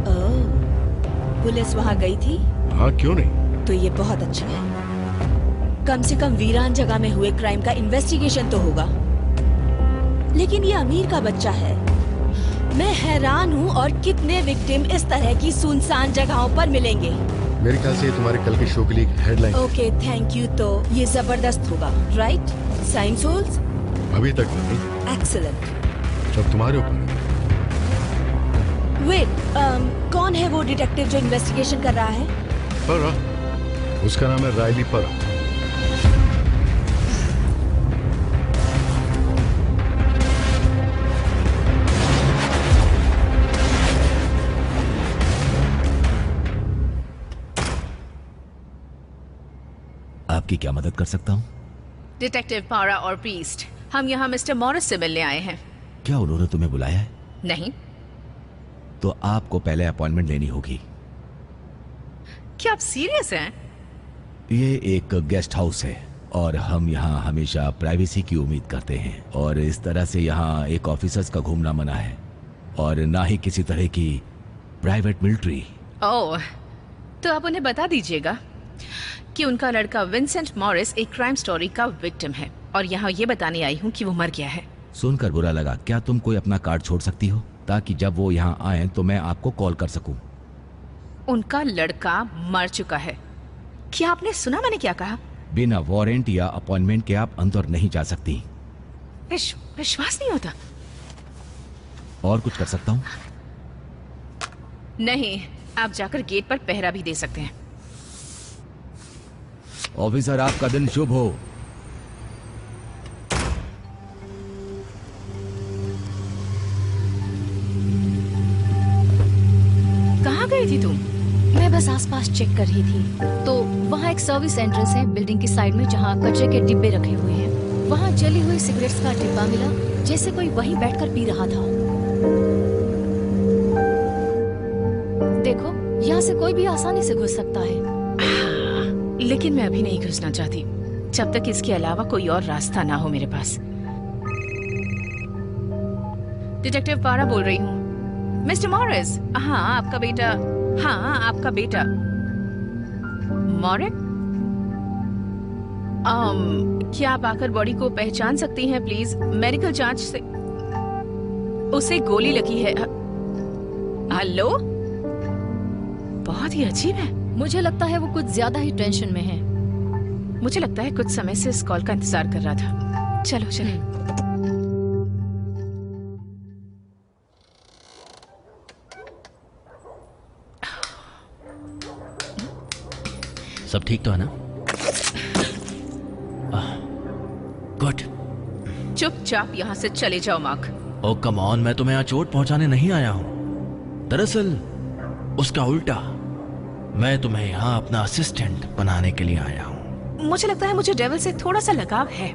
ओह, पुलिस वहाँ गई थी? हाँ, क्यों नहीं? तो ये बहुत अच्छा है। कम से कम वीरान जगह में हुए क्राइम का इन्वेस्टिगेशन तो होगा। लेकिन ये अमीर का बच्चा है। मैं हैरान हूँ, और कितने विक्टिम इस तरह की सुनसान जगहों पर मिलेंगे। मेरे ख्याल से ये तुम्हारे कल के शो के लिए हेडलाइन। Okay, thank you. तो ये जबरदस्त होगा, राइट? Science holes? अभी तक नहीं। एक्सीलेंट। जब तुम्हारे ऊपर। वेट, कौन है वो डिटेक्टिव जो इन्वेस्टिगेशन कर रहा है? परा, उसका नाम है रायली परा। आपकी क्या मदद कर सकता हूँ? डिटेक्टिव पारा और प्रीस्ट, हम यहाँ मिस्टर मॉरिस से मिलने आए हैं। क्या उन्होंने तुम्हें बुलाया है? नहीं। तो आपको पहले अपॉइंटमेंट लेनी होगी। क्या आप सीरियस हैं? ये एक गेस्ट हाउस है और हम यहाँ हमेशा प्राइवेसी की उम्मीद करते हैं, और इस तरह से यहाँ एक ऑफिसर्स का घूमना मना है, और ना ही किसी तरह की प्राइवेट मिलिट्री। ओह, तो आप उन्हें बता दीजिएगा कि उनका लड़का विंसेंट मॉरिस एक क्राइम स्टोरी का विक्टिम है, और यहाँ ये बताने आई हूँ कि वो मर गया है। सुनकर बुरा लगा। क्या तुम कोई अपना कार्ड छोड़ सकती हो, ताकि जब वो यहाँ आए तो मैं आपको कॉल कर सकूं? उनका लड़का मर चुका है। क्या आपने सुना मैंने क्या कहा? बिना वारंट या अपॉइंटमेंट के आप अंदर नहीं जा सकती। विश्वास नहीं होता। और कुछ कर सकता हूँ? नहीं, आप जाकर गेट पर पहरा भी दे सकते हैं। ऑफिसर, आपका दिन शुभ हो। कहाँ गई थी तुम? मैं बस आसपास चेक कर रही थी। तो वहाँ एक सर्विस एंट्रेंस है बिल्डिंग की साइड में, जहाँ कचरे के डिब्बे रखे हुए हैं। वहाँ जली हुई सिगरेट्स का डिब्बा मिला, जैसे कोई वहीं बैठकर पी रहा था। देखो, यहाँ से कोई भी आसानी से घुस सकता है। लेकिन मैं अभी नहीं घुसना चाहती, जब तक इसके अलावा कोई और रास्ता ना हो मेरे पास। डिटेक्टिव पारा बोल रही हूँ। मिस्टर मॉरिस, हाँ आपका बेटा। हाँ, आपका बेटा मॉरिक। क्या आप आकर बॉडी को पहचान सकती हैं प्लीज? मेडिकल जांच से उसे गोली लगी है। हेलो? बहुत ही अजीब है। मुझे लगता है वो कुछ ज्यादा ही टेंशन में है। मुझे लगता है कुछ समय से इस कॉल का इंतजार कर रहा था। चलो चलें। सब ठीक तो है ना? गुड। चुपचाप यहाँ से चले जाओ मार्क। ओ कम ऑन, मैं तुम्हें यहाँ चोट पहुंचाने नहीं आया हूँ। दरअसल उसका उल्टा, मैं तुम्हें यहाँ अपना असिस्टेंट बनाने के लिए आया हूँ। मुझे लगता है मुझे डेविल से थोड़ा सा लगाव है।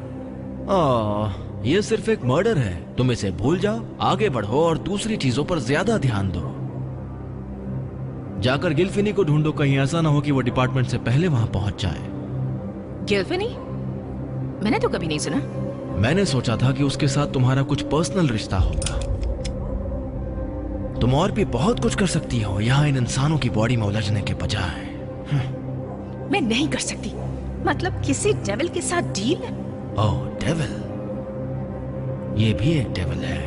ये सिर्फ एक मर्डर है, तुम इसे भूल जाओ, आगे बढ़ो और दूसरी चीजों पर ज्यादा ध्यान दो। जाकर गिल्फिनी को ढूंढो, कहीं ऐसा ना हो कि वो डिपार्टमेंट से पहले वहां पहुंच जाए। गिल्फिनी? मैंने तो कभी नहीं सुना। मैंने सोचा था कि उसके साथ तुम्हारा कुछ पर्सनल रिश्ता होगा। तुम और भी बहुत कुछ कर सकती हो यहाँ इन इंसानों की बॉडी में उलझने के बजाय। मैं नहीं कर सकती। मतलब किसी डेविल के साथ डील? ओह डेविल, ये भी एक डेविल है।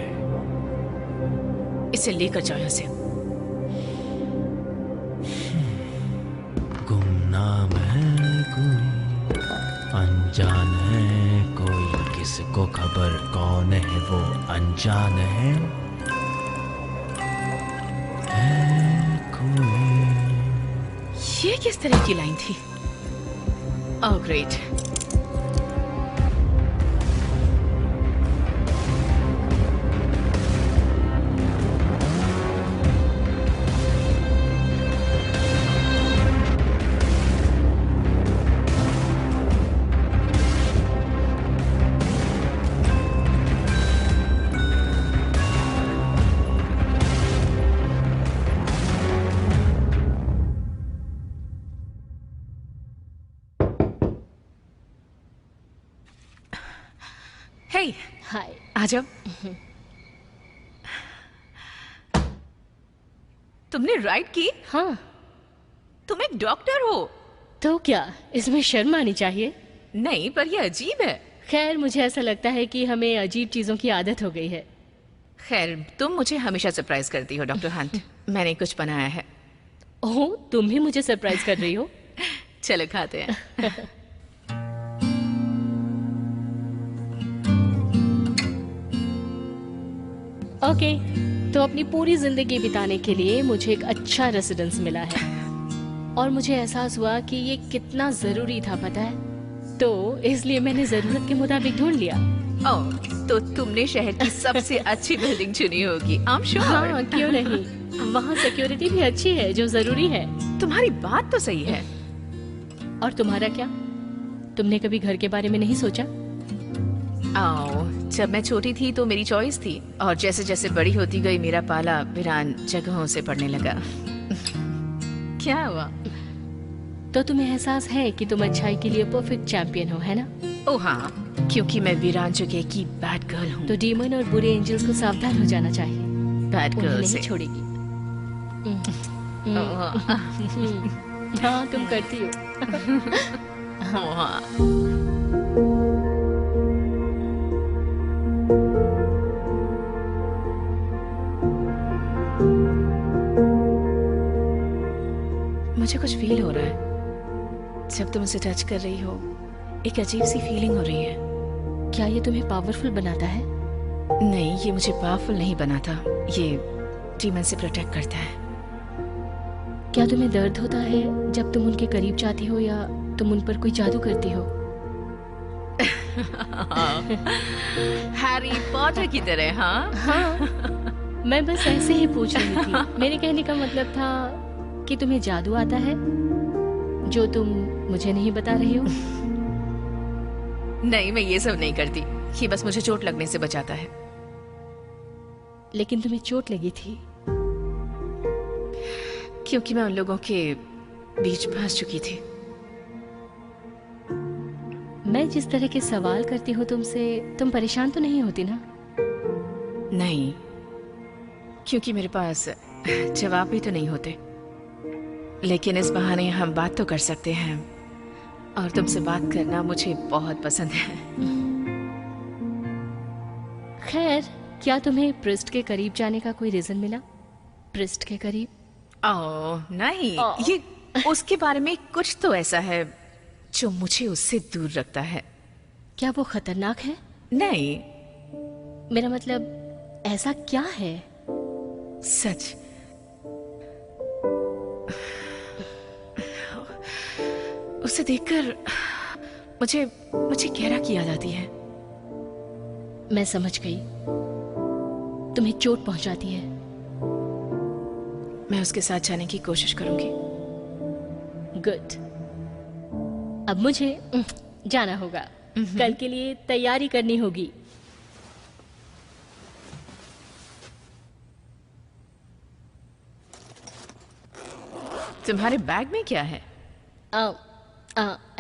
इसे लेकर जाओ यहाँ से। गुमनाम है कोई, अनजान है कोई, किसको खबर कौन है वो अनजान है कोई। ये किस तरह की लाइन थी? Oh great. हाय। आ जाओ। तुमने राइड की? हाँ। तुम एक डॉक्टर हो। तो क्या इसमें शर्म आनी चाहिए? नहीं, पर यह अजीब है। खैर, मुझे ऐसा लगता है कि हमें अजीब चीजों की आदत हो गई है। खैर, तुम मुझे हमेशा सरप्राइज करती हो डॉक्टर हंट। मैंने कुछ बनाया है। ओह, तुम भी मुझे सरप्राइज कर रही हो? चलो खाते हैं। ओके, तो अपनी पूरी जिंदगी बिताने के लिए मुझे एक अच्छा रेसिडेंस मिला है और मुझे एहसास हुआ कि ये कितना जरूरी था, पता है? तो इसलिए मैंने जरूरत के मुताबिक ढूंढ लिया। ओह, तो तुमने शहर की सबसे अच्छी बिल्डिंग चुनी होगी। I'm sure। हाँ, क्यों नहीं? वहाँ सिक्योरिटी भी अच्छी है, जो जरूरी है। तुम्हारी बात तो सही है। और तुम्हारा क्या? तुमने कभी घर के बारे में नहीं सोचा? जब मैं छोटी थी तो मेरी चॉइस थी, और जैसे जैसे बड़ी होती गई मेरा पाला वीरान जगहों से पड़ने लगा। क्या हुआ? तो तुम्हें एहसास है कि तुम अच्छाई के लिए परफेक्ट चैंपियन हो, है ना? ओह हाँ, क्योंकि मैं वीरान जगह की बैड गर्ल हूँ। तो डीमन और बुरे एंजल्स को सावधान हो जाना चाहिए। बैड गर्ल नहीं छोड़ेगी। हाँ, तुम करती हो। हाँ। मुझे कुछ फील हो रहा है। जब तुम उसे टच कर रही हो, एक अजीब सी फीलिंग हो रही है। क्या ये तुम्हें पावरफुल बनाता है? नहीं, ये मुझे पावरफुल नहीं बनाता। ये डीमन से प्रोटेक्ट करता है। क्या तुम्हें दर्द होता है जब तुम उनके करीब जाती हो या तुम उन पर कोई जादू करती हो? हैरी पॉटर की तरह। हाँ हाँ, मैं बस ऐसे ही पूछ रही थी। मेरे कहने का मतलब था कि तुम्हें जादू आता है जो तुम मुझे नहीं बता रही हो। नहीं, मैं ये सब नहीं करती। ये बस मुझे चोट लगने से बचाता है। लेकिन तुम्हें चोट लगी थी क्योंकि मैं उन लोगों के बीच फंस चुकी थी। मैं जिस तरह के सवाल करती हूँ तुमसे, तुम परेशान तो नहीं होती ना? नहीं, क्योंकि मेरे पास जवाब भी तो नहीं होते। लेकिन इस बहाने हम बात तो कर सकते हैं, और तुमसे बात करना मुझे बहुत पसंद है। खैर, क्या तुम्हें पृष्ठ के करीब जाने का कोई रीजन मिला? पृष्ठ के करीब? ओह नहीं, ये उसके बारे में कुछ तो ऐसा है जो मुझे उससे दूर रखता है। क्या वो खतरनाक है? नहीं, मेरा मतलब ऐसा क्या है? उसे देखकर मुझे मुझे गहरा की याद आती है। मैं समझ गई, तुम्हें चोट पहुंचाती है। मैं उसके साथ जाने की कोशिश करूंगी। गुड। अब मुझे जाना होगा। कल के लिए तैयारी करनी होगी। तुम्हारे बैग में क्या है?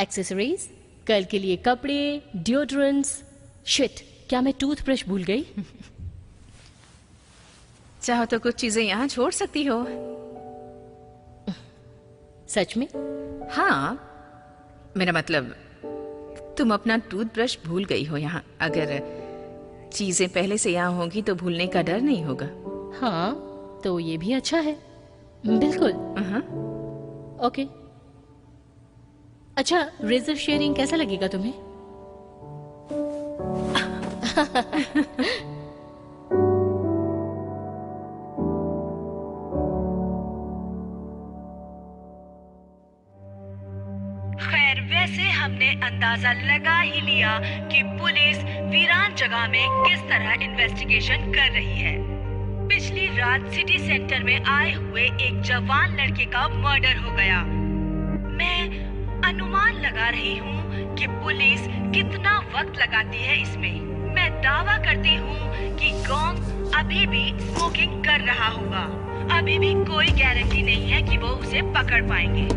एक्सेसरीज, कल के लिए कपड़े, डिओड्रेंट्स। शिट, क्या मैं टूथब्रश भूल गई? चाहो तो कुछ चीजें यहाँ छोड़ सकती हो। सच में? हाँ, मेरा मतलब तुम अपना टूथब्रश भूल गई हो यहाँ। अगर चीजें पहले से यहाँ होंगी तो भूलने का डर नहीं होगा। हाँ, तो ये भी अच्छा है। बिल्कुल। ओके। अच्छा, रेजर शेयरिंग कैसा लगेगा तुम्हें? खैर, वैसे हमने अंदाजा लगा ही लिया कि पुलिस वीरान जगह में किस तरह इन्वेस्टिगेशन कर रही है। पिछली रात सिटी सेंटर में आए हुए एक जवान लड़के का मर्डर हो गया। मैं अनुमान लगा रही हूँ कि पुलिस कितना वक्त लगाती है इसमें। मैं दावा करती हूँ कि गोंग अभी भी स्मोकिंग कर रहा होगा। अभी भी कोई गारंटी नहीं है कि वो उसे पकड़ पाएंगे।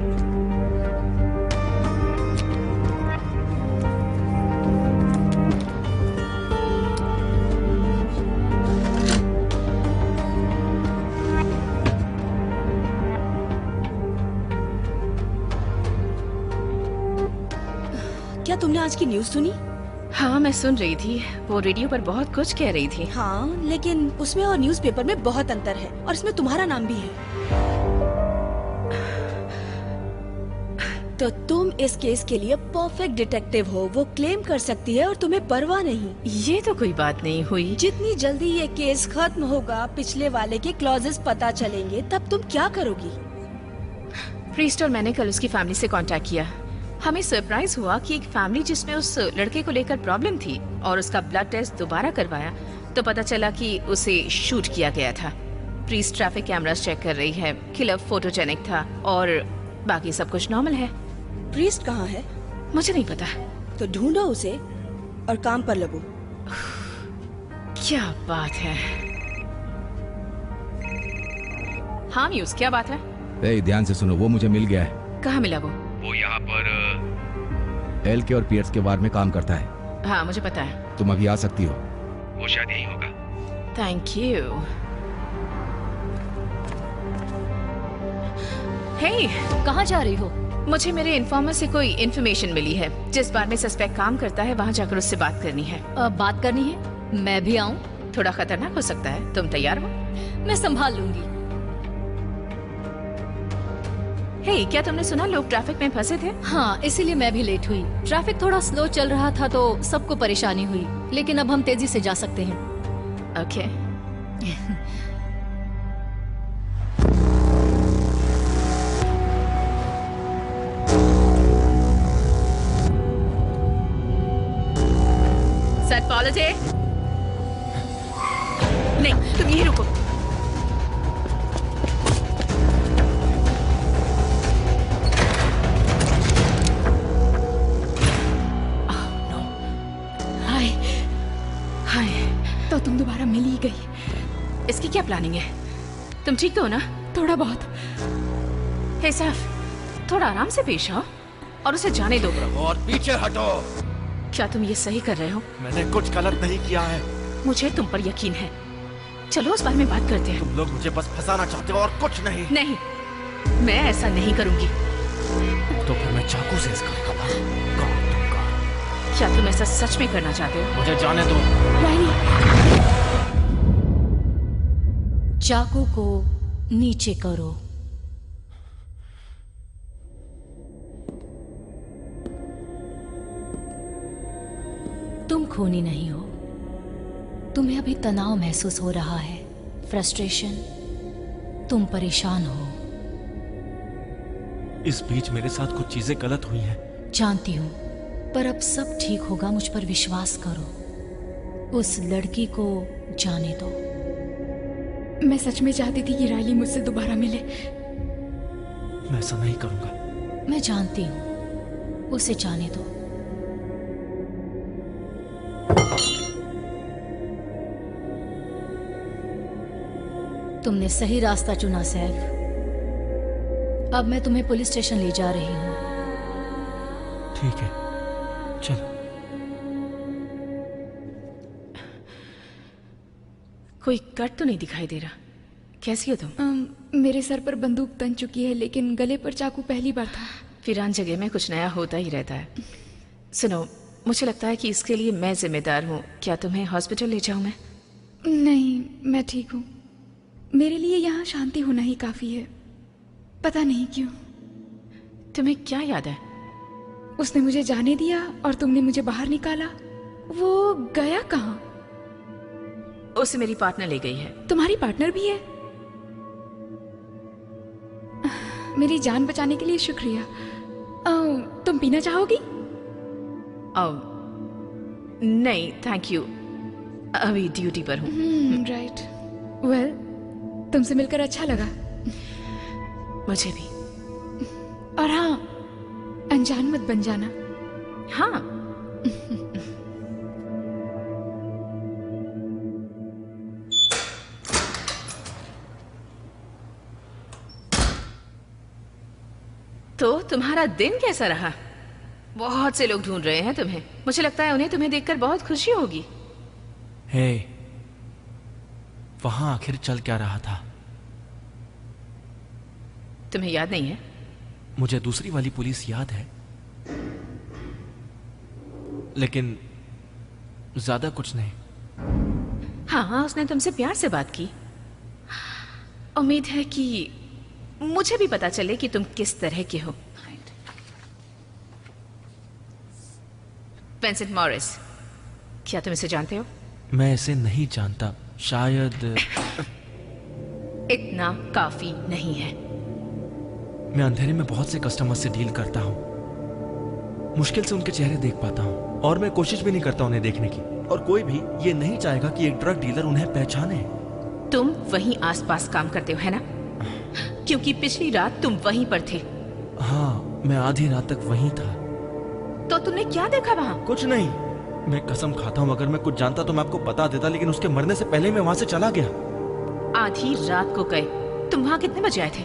क्या तुमने आज की न्यूज़ सुनी? हाँ, मैं सुन रही थी। वो रेडियो पर बहुत कुछ कह रही थी। हाँ, लेकिन उसमें और न्यूज़पेपर में बहुत अंतर है, और इसमें तुम्हारा नाम भी है। तो तुम इस केस के लिए परफेक्ट डिटेक्टिव हो। वो क्लेम कर सकती है और तुम्हें परवाह नहीं। ये तो कोई बात नहीं हुई। जितनी जल्दी ये केस खत्म होगा, पिछले वाले के क्लॉजेस पता चलेंगे, तब तुम क्या करोगी? प्रीस्ट और मैंने कल उसकी फैमिली से कांटेक्ट किया। हमें सरप्राइज हुआ कि एक फैमिली जिसमें उस लड़के को लेकर प्रॉब्लम थी और उसका ब्लड टेस्ट दोबारा करवाया तो पता चला कि उसे शूट किया गया था। प्रीस्ट ट्रैफिक कैमरास चेक कर रही है। किलर फोटोजेनिक था और बाकी सब कुछ नॉर्मल है। प्रीस्ट कहाँ है? मुझे नहीं पता। तो ढूंढो उसे और काम पर लगो। क्या बात है। हाँ म्यूज, क्या बात है? ए, ध्यान से सुनो, वो मुझे मिल गया है। कहाँ मिला वो? वो यहाँ पर एल के और पियर्स के बारे में काम करता है। हाँ, मुझे पता है। तुम अभी आ सकती हो। वो शायद यहीं होगा। Thank you. हे, कहाँ जा रही हो? मुझे मेरे इन्फॉर्मर से कोई इन्फॉर्मेशन मिली है। जिस बार में सस्पेक्ट काम करता है वहाँ जाकर उससे बात करनी है। बात करनी है? मैं भी आऊँ? थोड़ा खतरनाक हो सकता है। तुम तैयार हो? मैं संभाल लूंगी। हे, क्या तुमने सुना लोग ट्रैफिक में फंसे थे? हाँ, इसीलिए मैं भी लेट हुई। ट्रैफिक थोड़ा स्लो चल रहा था तो सबको परेशानी हुई, लेकिन अब हम तेजी से जा सकते हैं। ओके। सर पॉलिजे, नहीं, तुम यहीं रुको। तो तुम दोबारा मिल ही गई। इसकी क्या प्लानिंग है? तुम ठीक तो हो ना? थोड़ा बहुत। हे साफ, थोड़ा आराम से पेश आओ और उसे जाने दो। और पीछे हटो। क्या तुम ये सही कर रहे हो? मैंने कुछ गलत नहीं किया है। मुझे तुम पर यकीन है। चलो उस बारे में बात करते हैं। तुम लोग मुझे बस फंसाना चाहते हो और कुछ नहीं। नहीं, मैं ऐसा नहीं करूंगी। तो फिर मैं चाकू से इसका क्या तुम ऐसा सच में करना चाहते हो? मुझे जाने दो। चाकू को नीचे करो। तुम खूनी नहीं हो। तुम्हें अभी तनाव महसूस हो रहा है, फ्रस्ट्रेशन। तुम परेशान हो। इस बीच मेरे साथ कुछ चीजें गलत हुई हैं। जानती हूँ, पर अब सब ठीक होगा, मुझ पर विश्वास करो। उस लड़की को जाने दो। मैं सच में चाहती थी कि रायली मुझसे दोबारा मिले। मैं ऐसा नहीं करूंगा। मैं जानती हूँ, उसे जाने दो। तुमने सही रास्ता चुना सैफ। अब मैं तुम्हें पुलिस स्टेशन ले जा रही हूँ। ठीक है, चलो। कोई कट तो नहीं दिखाई दे रहा। कैसी हो तुम? मेरे सर पर बंदूक तन चुकी है, लेकिन गले पर चाकू पहली बार था। वीरान जगह में कुछ नया होता ही रहता है। सुनो, मुझे लगता है कि इसके लिए मैं जिम्मेदार हूँ। क्या तुम्हें हॉस्पिटल ले जाऊँ मैं? नहीं, मैं ठीक हूँ। मेरे लिए यहाँ शांति होना ही काफी है। पता नहीं क्यों। तुम्हें क्या याद है? उसने मुझे जाने दिया और तुमने मुझे बाहर निकाला। वो गया कहाँ? उसे मेरी पार्टनर ले गई है। तुम्हारी पार्टनर भी है? मेरी जान बचाने के लिए शुक्रिया। तुम पीना चाहोगी? नहीं थैंक यू, अभी ड्यूटी पर हूँ। राइट। वेल, तुमसे मिलकर अच्छा लगा। मुझे भी। और हाँ, अनजान मत बन जाना। हाँ। तो तुम्हारा दिन कैसा रहा? बहुत से लोग ढूंढ रहे हैं तुम्हें। मुझे लगता है उन्हें तुम्हें देखकर बहुत खुशी होगी। हे, वहां आखिर चल क्या रहा था? तुम्हें याद नहीं है? मुझे दूसरी वाली पुलिस याद है, लेकिन ज्यादा कुछ नहीं। हाँ, उसने तुमसे प्यार से बात की। उम्मीद है कि मुझे भी पता चले कि तुम किस तरह के हो। विंसेंट मॉरिस, क्या तुम इसे जानते हो? मैं इसे नहीं जानता, शायद। इतना काफी नहीं है। मैं अंधेरे में बहुत से कस्टमर से डील करता हूँ। मुश्किल से उनके चेहरे देख पाता हूँ, और मैं कोशिश भी नहीं करता उन्हें देखने की। और कोई भी ये नहीं चाहेगा कि एक ड्रग डीलर उन्हें पहचाने। तुम वहीं आसपास काम करते हो, है ना? क्योंकि पिछली रात तुम वहीं पर थे। हाँ, मैं आधी रात तक वहीं था। तो तुमने क्या देखा वहां? कुछ नहीं। मैं कसम खाता हूँ, अगर मैं कुछ जानता तो मैं आपको बता देता, लेकिन उसके मरने से पहले मैं वहां से चला गया। आधी रात को गए? तुम वहां कितने बजे आए थे?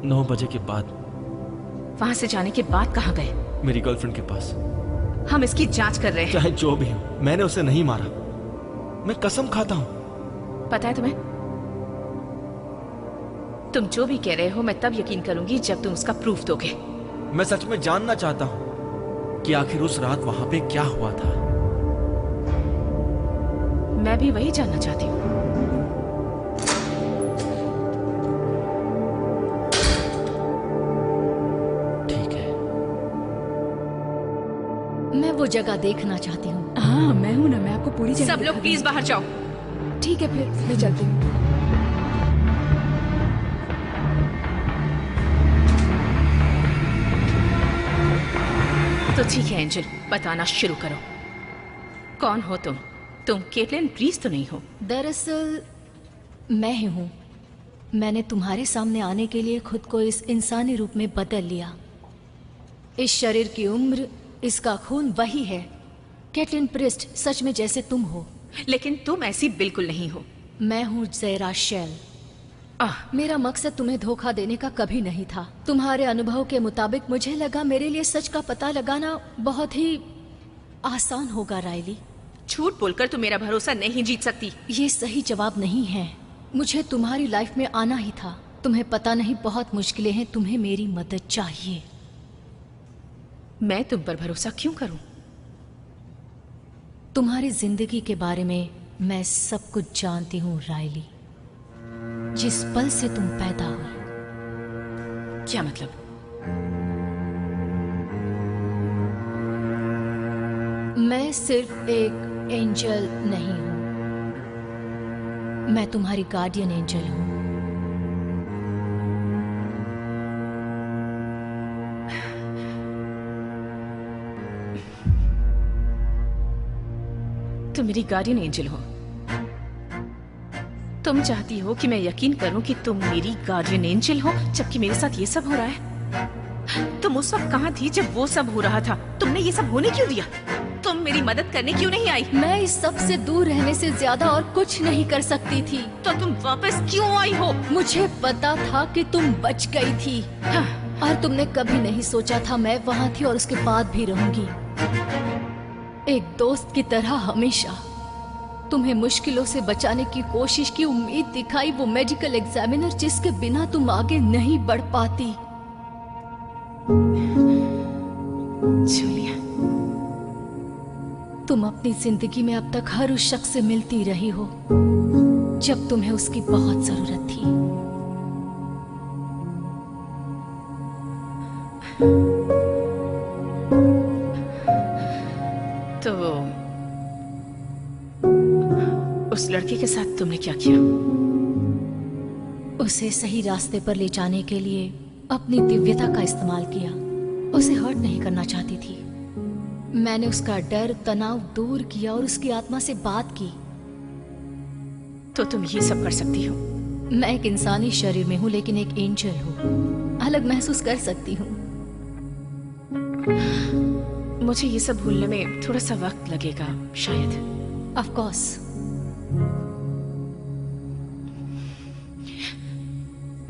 9 बजे के बाद। वहां से जाने के बाद कहाँ गए? मेरी गर्लफ्रेंड के पास। हम इसकी जांच कर रहे हैं। चाहे जो भी हो, मैंने उसे नहीं मारा। मैं कसम खाता हूँ। पता है तुम्हें, तुम जो भी कह रहे हो मैं तब यकीन करूंगी जब तुम उसका प्रूफ दोगे। मैं सच में जानना चाहता हूँ कि आखिर उस रात वहां पे क्या हुआ था। मैं भी वही जानना चाहती हूँ। ठीक है। मैं वो जगह देखना चाहती हूँ। हाँ, मैं हूँ ना, मैं आपको पूरी जगह सब लोग प्लीज बाहर जाओ। ठीक है, फिर मैं चलती हूँ। तो ठीक है एंजल, बताना शुरू करो। कौन हो तुम? तुम केटलिन रीस तो नहीं हो? दरअसल मैं ही हूँ। मैंने तुम्हारे सामने आने के लिए खुद को इस इंसानी रूप में बदल लिया। इस शरीर की उम्र, इसका खून वही है। केटलिन प्रिस्ट सच में जैसे तुम हो। लेकिन तुम ऐसी बिल्कुल नहीं हो। मैं हूँ ज़ेरा शेल। मेरा मकसद तुम्हें धोखा देने का कभी नहीं था। तुम्हारे अनुभव के मुताबिक मुझे लगा मेरे लिए सच का पता लगाना बहुत ही आसान होगा रायली। झूठ बोलकर तुम मेरा भरोसा नहीं जीत सकती। ये सही जवाब नहीं है। मुझे तुम्हारी लाइफ में आना ही था। तुम्हें पता नहीं, बहुत मुश्किलें हैं। तुम्हें मेरी मदद चाहिए। मैं तुम पर भरोसा क्यों करूं? तुम्हारी जिंदगी के बारे में मैं सब कुछ जानती हूँ रायली। जिस पल से तुम पैदा हुई। क्या मतलब? मैं सिर्फ एक एंजल नहीं हूं, मैं तुम्हारी गार्डियन एंजल हूं। मेरी गार्डियन एंजल हो। तुम चाहती हो कि मैं यकीन करूं कि तुम मेरी गार्डियन एंजल हो, जबकि मेरे साथ ये सब हो रहा है। तुम उस वक्त कहाँ थी जब वो सब हो रहा था? तुमने ये सब होने क्यों दिया? तुम मेरी मदद करने क्यों नहीं आई? मैं इस सब से दूर रहने से ज्यादा और कुछ नहीं कर सकती थी। तो तुम वापस क्यों आई हो? मुझे पता था कि तुम बच गई थी। हाँ। और तुमने कभी नहीं सोचा था मैं वहाँ थी और उसके बाद भी रहूंगी। एक दोस्त की तरह हमेशा तुम्हें मुश्किलों से बचाने की कोशिश की, उम्मीद दिखाई, वो मेडिकल एग्जामिनर जिसके बिना तुम आगे नहीं बढ़ पाती। जूलिया, तुम अपनी जिंदगी में अब तक हर उस शख्स से मिलती रही हो जब तुम्हें उसकी बहुत जरूरत थी। तो उस लड़के के साथ तुमने क्या किया? उसे सही रास्ते पर ले जाने के लिए अपनी दिव्यता का इस्तेमाल किया। उसे हर्ट नहीं करना चाहती थी। मैंने उसका डर, तनाव दूर किया और उसकी आत्मा से बात की। तो तुम ये सब कर सकती हो? मैं एक इंसानी शरीर में हूँ लेकिन एक एंजल हूँ। अलग महसूस कर सकती हूँ। मुझे ये सब भूलने में थोड़ा सा वक्त लगेगा शायद। Of course.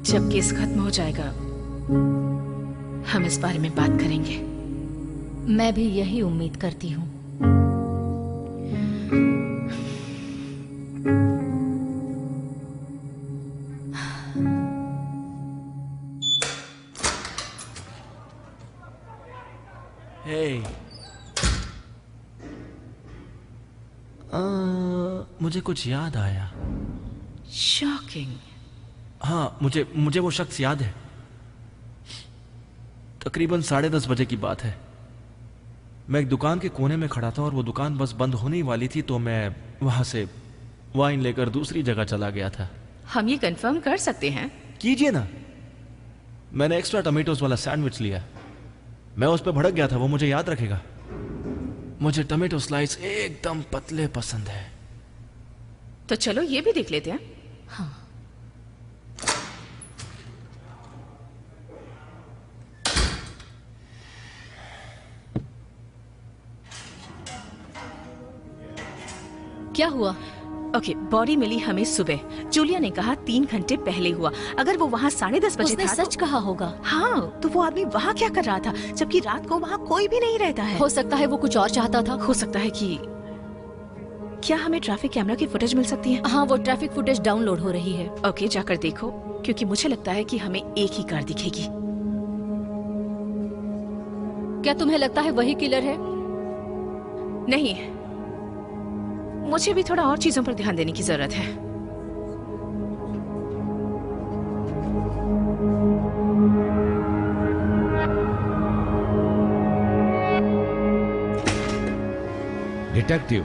जब केस खत्म हो जाएगा हम इस बारे में बात करेंगे। मैं भी यही उम्मीद करती हूँ। हे, मुझे कुछ याद आया। शॉकिंग। हाँ, मुझे वो शख्स याद है। तकरीबन 10:30 बजे की बात है। मैं एक दुकान के कोने में खड़ा था और वो दुकान बस बंद होने ही वाली थी, तो मैं वहां से वाइन लेकर दूसरी जगह चला गया था। हम ये कंफर्म कर सकते हैं? कीजिए ना। मैंने एक्स्ट्रा टमेटोज वाला सैंडविच लिया। मैं उस पर भड़क गया था, वो मुझे याद रखेगा। मुझे टमेटो स्लाइस एकदम पतले पसंद है। तो चलो ये भी देख लेते हैं। हाँ। क्या हुआ? ओके, बॉडी मिली हमें सुबह। जूलिया ने कहा 3 घंटे पहले हुआ। अगर वो वहाँ 10:30 बजे उसने था सच कहा होगा। हाँ, तो वो आदमी वहाँ क्या कर रहा था जबकि रात को वहाँ कोई भी नहीं रहता है? हो सकता है वो कुछ और चाहता था। हो सकता है कि क्या हमें ट्रैफिक कैमरा की फुटेज मिल सकती है? हाँ, वो ट्रैफिक फुटेज डाउनलोड हो रही है। ओके, जाकर देखो, क्योंकि मुझे लगता है कि हमें एक ही कार दिखेगी। क्या तुम्हें लगता है वही किलर है? नहीं, मुझे भी थोड़ा और चीजों पर ध्यान देने की जरूरत है। डिटेक्टिव,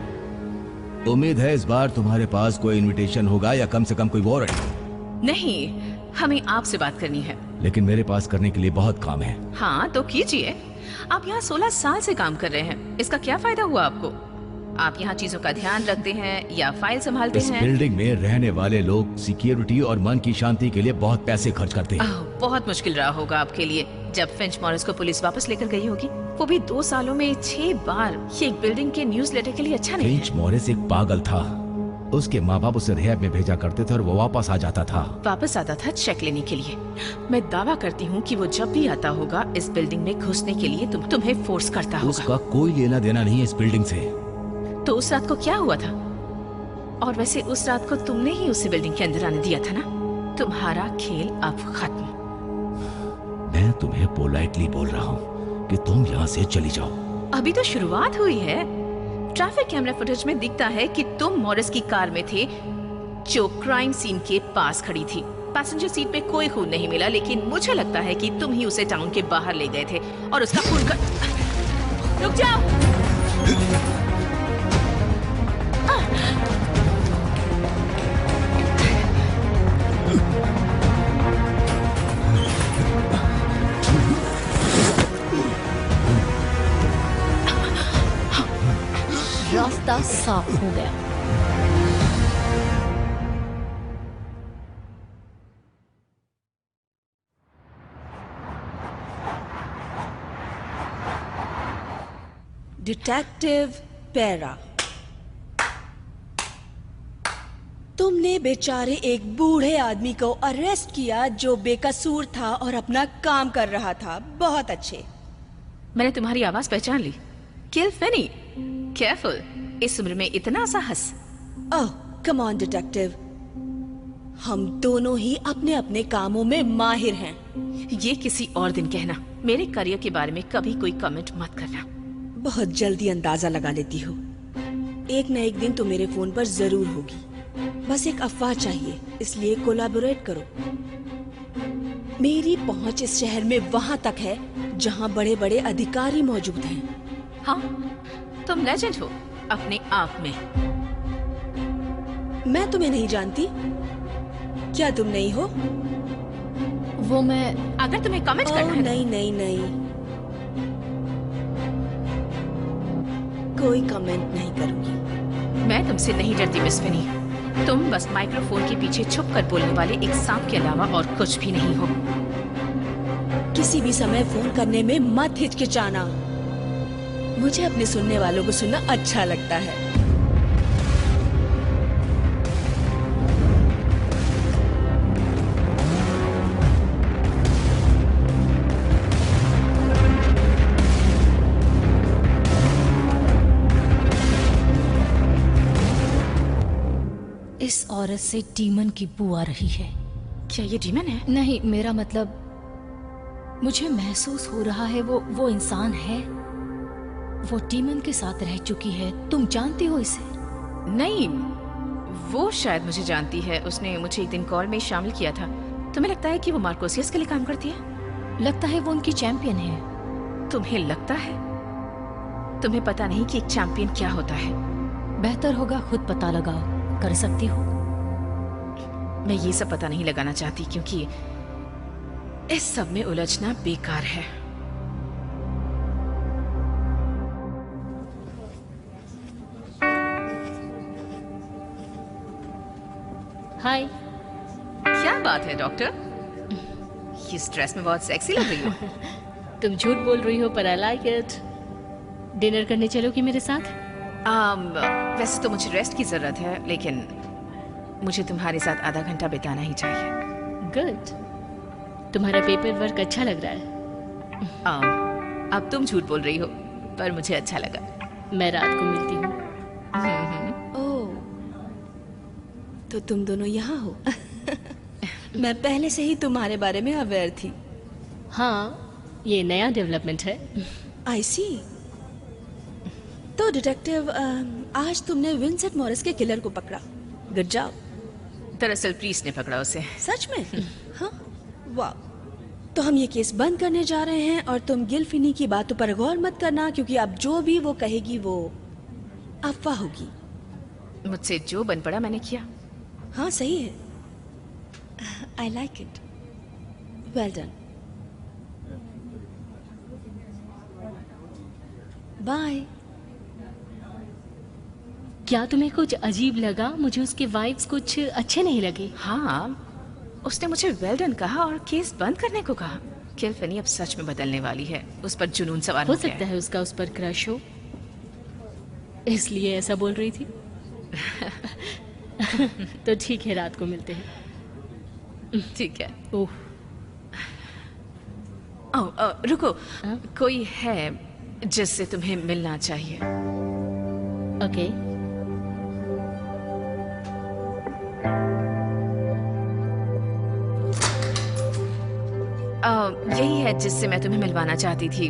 उम्मीद है इस बार तुम्हारे पास कोई इनविटेशन होगा या कम से कम कोई वारंट। नहीं, हमें आपसे बात करनी है। लेकिन मेरे पास करने के लिए बहुत काम है। हाँ, तो कीजिए। आप यहाँ 16 साल से काम कर रहे हैं, इसका क्या फायदा हुआ आपको? आप यहाँ चीजों का ध्यान रखते हैं या फाइल संभालते इस हैं? बिल्डिंग में रहने वाले लोग सिक्योरिटी और मन की शांति के लिए बहुत पैसे खर्च करते हैं। बहुत मुश्किल रहा होगा आपके लिए जब फिंच मॉरिस को पुलिस वापस लेकर गई होगी। वो भी 2 सालों में 6 बार। ये एक बिल्डिंग के न्यूज़लेटर के लिए अच्छा नहीं फिंच मॉरिस एक पागल था। उसके माँ बाप उसे रिहैब में भेजा करते थे और वो वापस आ जाता था। वापस आता था चेक लेने के लिए। मैं दावा करती हूँ कि वो जब भी आता होगा इस बिल्डिंग में घुसने के लिए तुम्हें फोर्स करता होगा। उसका कोई लेना देना नहीं है इस बिल्डिंग से। तो उस रात को क्या हुआ था? और वैसे उस रात को तुमने ही उसे बिल्डिंग के अंदर आने दिया था ना? तुम्हारा खेल अब खत्म। मैं तुम्हें पोलाइटली बोल रहा हूँ कि तुम यहाँ से चली जाओ। अभी तो शुरुआत हुई है। ट्रैफिक कैमरा फुटेज में दिखता है कि तुम मॉरिस की कार में थे जो क्राइम सीन के पास खड़ी थी। पैसेंजर सीट पे कोई खून नहीं मिला, लेकिन मुझे लगता है कि तुम ही उसे टाउन के बाहर ले गए थे और उसका खून कर... रुक जाओ। रास्ता साफ हो गया। डिटेक्टिव पेरा, तुमने बेचारे एक बूढ़े आदमी को अरेस्ट किया जो बेकसूर था और अपना काम कर रहा था। बहुत अच्छे। मैंने तुम्हारी आवाज पहचान ली। किल फिनी। केयरफुल, इस उम्र में इतना साहस। ओह कम ऑन डिटेक्टिव, हम दोनों ही अपने अपने कामों में माहिर हैं। ये किसी और दिन कहना। मेरे करियर के बारे में कभी कोई कमेंट मत करना। बहुत जल्दी अंदाजा लगा लेती हो। एक न एक दिन तो मेरे फोन पर जरूर होगी। बस एक अफवाह चाहिए, इसलिए कोलैबोरेट करो। मेरी पहुंच इस शहर में वहां तक है जहां बड़े बड़े अधिकारी मौजूद हैं। हाँ, तुम लेजेंड हो अपने आप में। मैं तुम्हें नहीं जानती। क्या तुम नहीं हो? वो मैं, अगर तुम्हें कमेंट करना है। नहीं नहीं नहीं, कोई कमेंट नहीं करूंगी। मैं तुमसे नहीं डरती मिस फिनी। तुम बस माइक्रोफोन के पीछे छुप कर बोलने वाले एक सांप के अलावा और कुछ भी नहीं हो। किसी भी समय फोन करने में मत हिचकिचाना। मुझे अपने सुनने वालों को सुनना अच्छा लगता है। इस औरत से डीमन की बू आ रही है। क्या ये डीमन है? नहीं, मेरा मतलब मुझे महसूस हो रहा है वो इंसान है। वो डीमन के साथ रह चुकी है। तुम जानती हो इसे? नहीं, वो शायद मुझे जानती है। उसने मुझे एक दिन कॉल में शामिल किया था। तुम्हें लगता है कि वो मार्कोसियस के लिए काम करती है? लगता है वो उनकी चैंपियन है। तुम्हें लगता है? तुम्हें पता नहीं कि एक चैंपियन क्या होता है? बेहतर होगा खुद पता लगाओ। कर सकती हो? मैं ये सब पता नहीं लगाना चाहती क्योंकि इस सब में उलझना बेकार है। हाय। क्या बात है डॉक्टर? इस ड्रेस में बहुत सेक्सी लग रही हो। तुम झूठ बोल रही हो पर आई लाइक इट। डिनर करने चलोगी मेरे साथ? वैसे तो मुझे रेस्ट की जरूरत है, लेकिन मुझे तुम्हारे साथ आधा घंटा बिताना ही चाहिए। गुड। तुम्हारा पेपर वर्क अच्छा लग रहा है। अब तुम झूठ बोल रही हो, पर मुझे अच्छा लगा। मैं रात को मिलती हूँ। ओह, तो तुम दोनों यहाँ हो। मैं पहले से ही तुम्हारे बारे में अवेयर थी। हाँ, ये नया डेवलपमेंट है। आई सी। तो डिटेक्टिव, आज तुमने विंसेंट मॉरिस के किलर को पकड़ा। Good job. दरअसल प्रीस ने पकड़ा उसे। सच में? हाँ, वाह। तो हम ये केस बंद करने जा रहे हैं और तुम गिल फिनी की बातों पर गौर मत करना, क्योंकि अब जो भी वो कहेगी वो अफवाह होगी। मुझसे जो बन पड़ा मैंने किया। हाँ सही है। I like it. Well done. Bye. क्या तुम्हें कुछ अजीब लगा? मुझे उसके वाइब्स कुछ अच्छे नहीं लगे। हाँ, उसने मुझे वेल डन कहा और केस बंद करने को कहा। किल फिनी अब सच में बदलने वाली है। उस पर जुनून सवार हो सकता है उसका उस पर क्रश हो, इसलिए ऐसा बोल रही थी। तो ठीक है, रात को मिलते हैं। ठीक है। ओह, रुको। कोई है जिससे तुम्हें मिलना चाहिए। ओके। यही है जिससे मैं तुम्हें मिलवाना चाहती थी।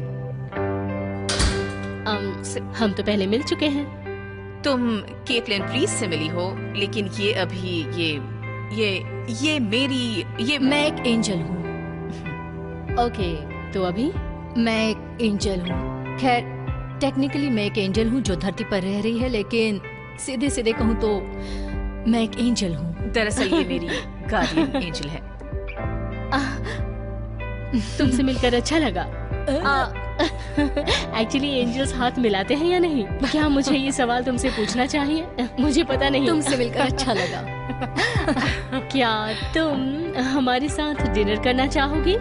हम तो पहले मिल चुके हैं। तुम केटलिन प्रीस से मिली हो, लेकिन ये अभी ये मेरी मैं एक एंजल हूँ। ओके, तो अभी मैं एक एंजल हूँ। खैर, टेक्निकली मैं एक एंजल हूँ जो धरती पर रह रही है, लेकिन सीधे सीधे कहूँ तो मैं एक एंजल हूँ। दरअसल ये मेरी गार्डियन एंजल है। तुमसे मिलकर अच्छा लगा। एक्चुअली एंजल्स हाथ मिलाते हैं या नहीं? क्या मुझे ये सवाल तुमसे पूछना चाहिए? मुझे पता नहीं। तुमसे मिलकर अच्छा लगा। क्या तुम हमारे साथ डिनर करना चाहोगी?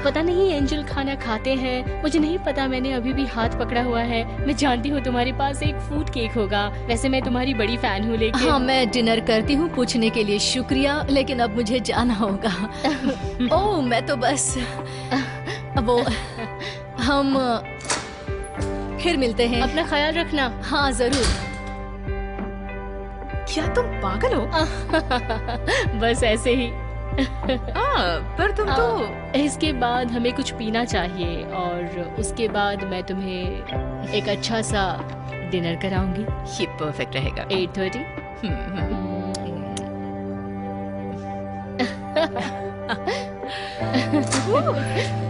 पता नहीं एंजल खाना खाते हैं, मुझे नहीं पता, मैंने अभी भी हाथ पकड़ा हुआ है। मैं जानती हूँ तुम्हारे पास एक फूड केक होगा, वैसे मैं तुम्हारी बड़ी फैन हूँ लेकिन हाँ, मैं डिनर करती हूँ, पूछने के लिए शुक्रिया, लेकिन अब मुझे जाना होगा। ओह, मैं तो बस वो हम फिर मिलते हैं। अपना ख्याल रखना। हाँ जरूर। क्या तुम पागल हो? बस ऐसे ही। पर तुम तो इसके बाद हमें कुछ पीना चाहिए और उसके बाद मैं तुम्हें एक अच्छा सा डिनर कराऊंगी। ये परफेक्ट रहेगा। 8:30।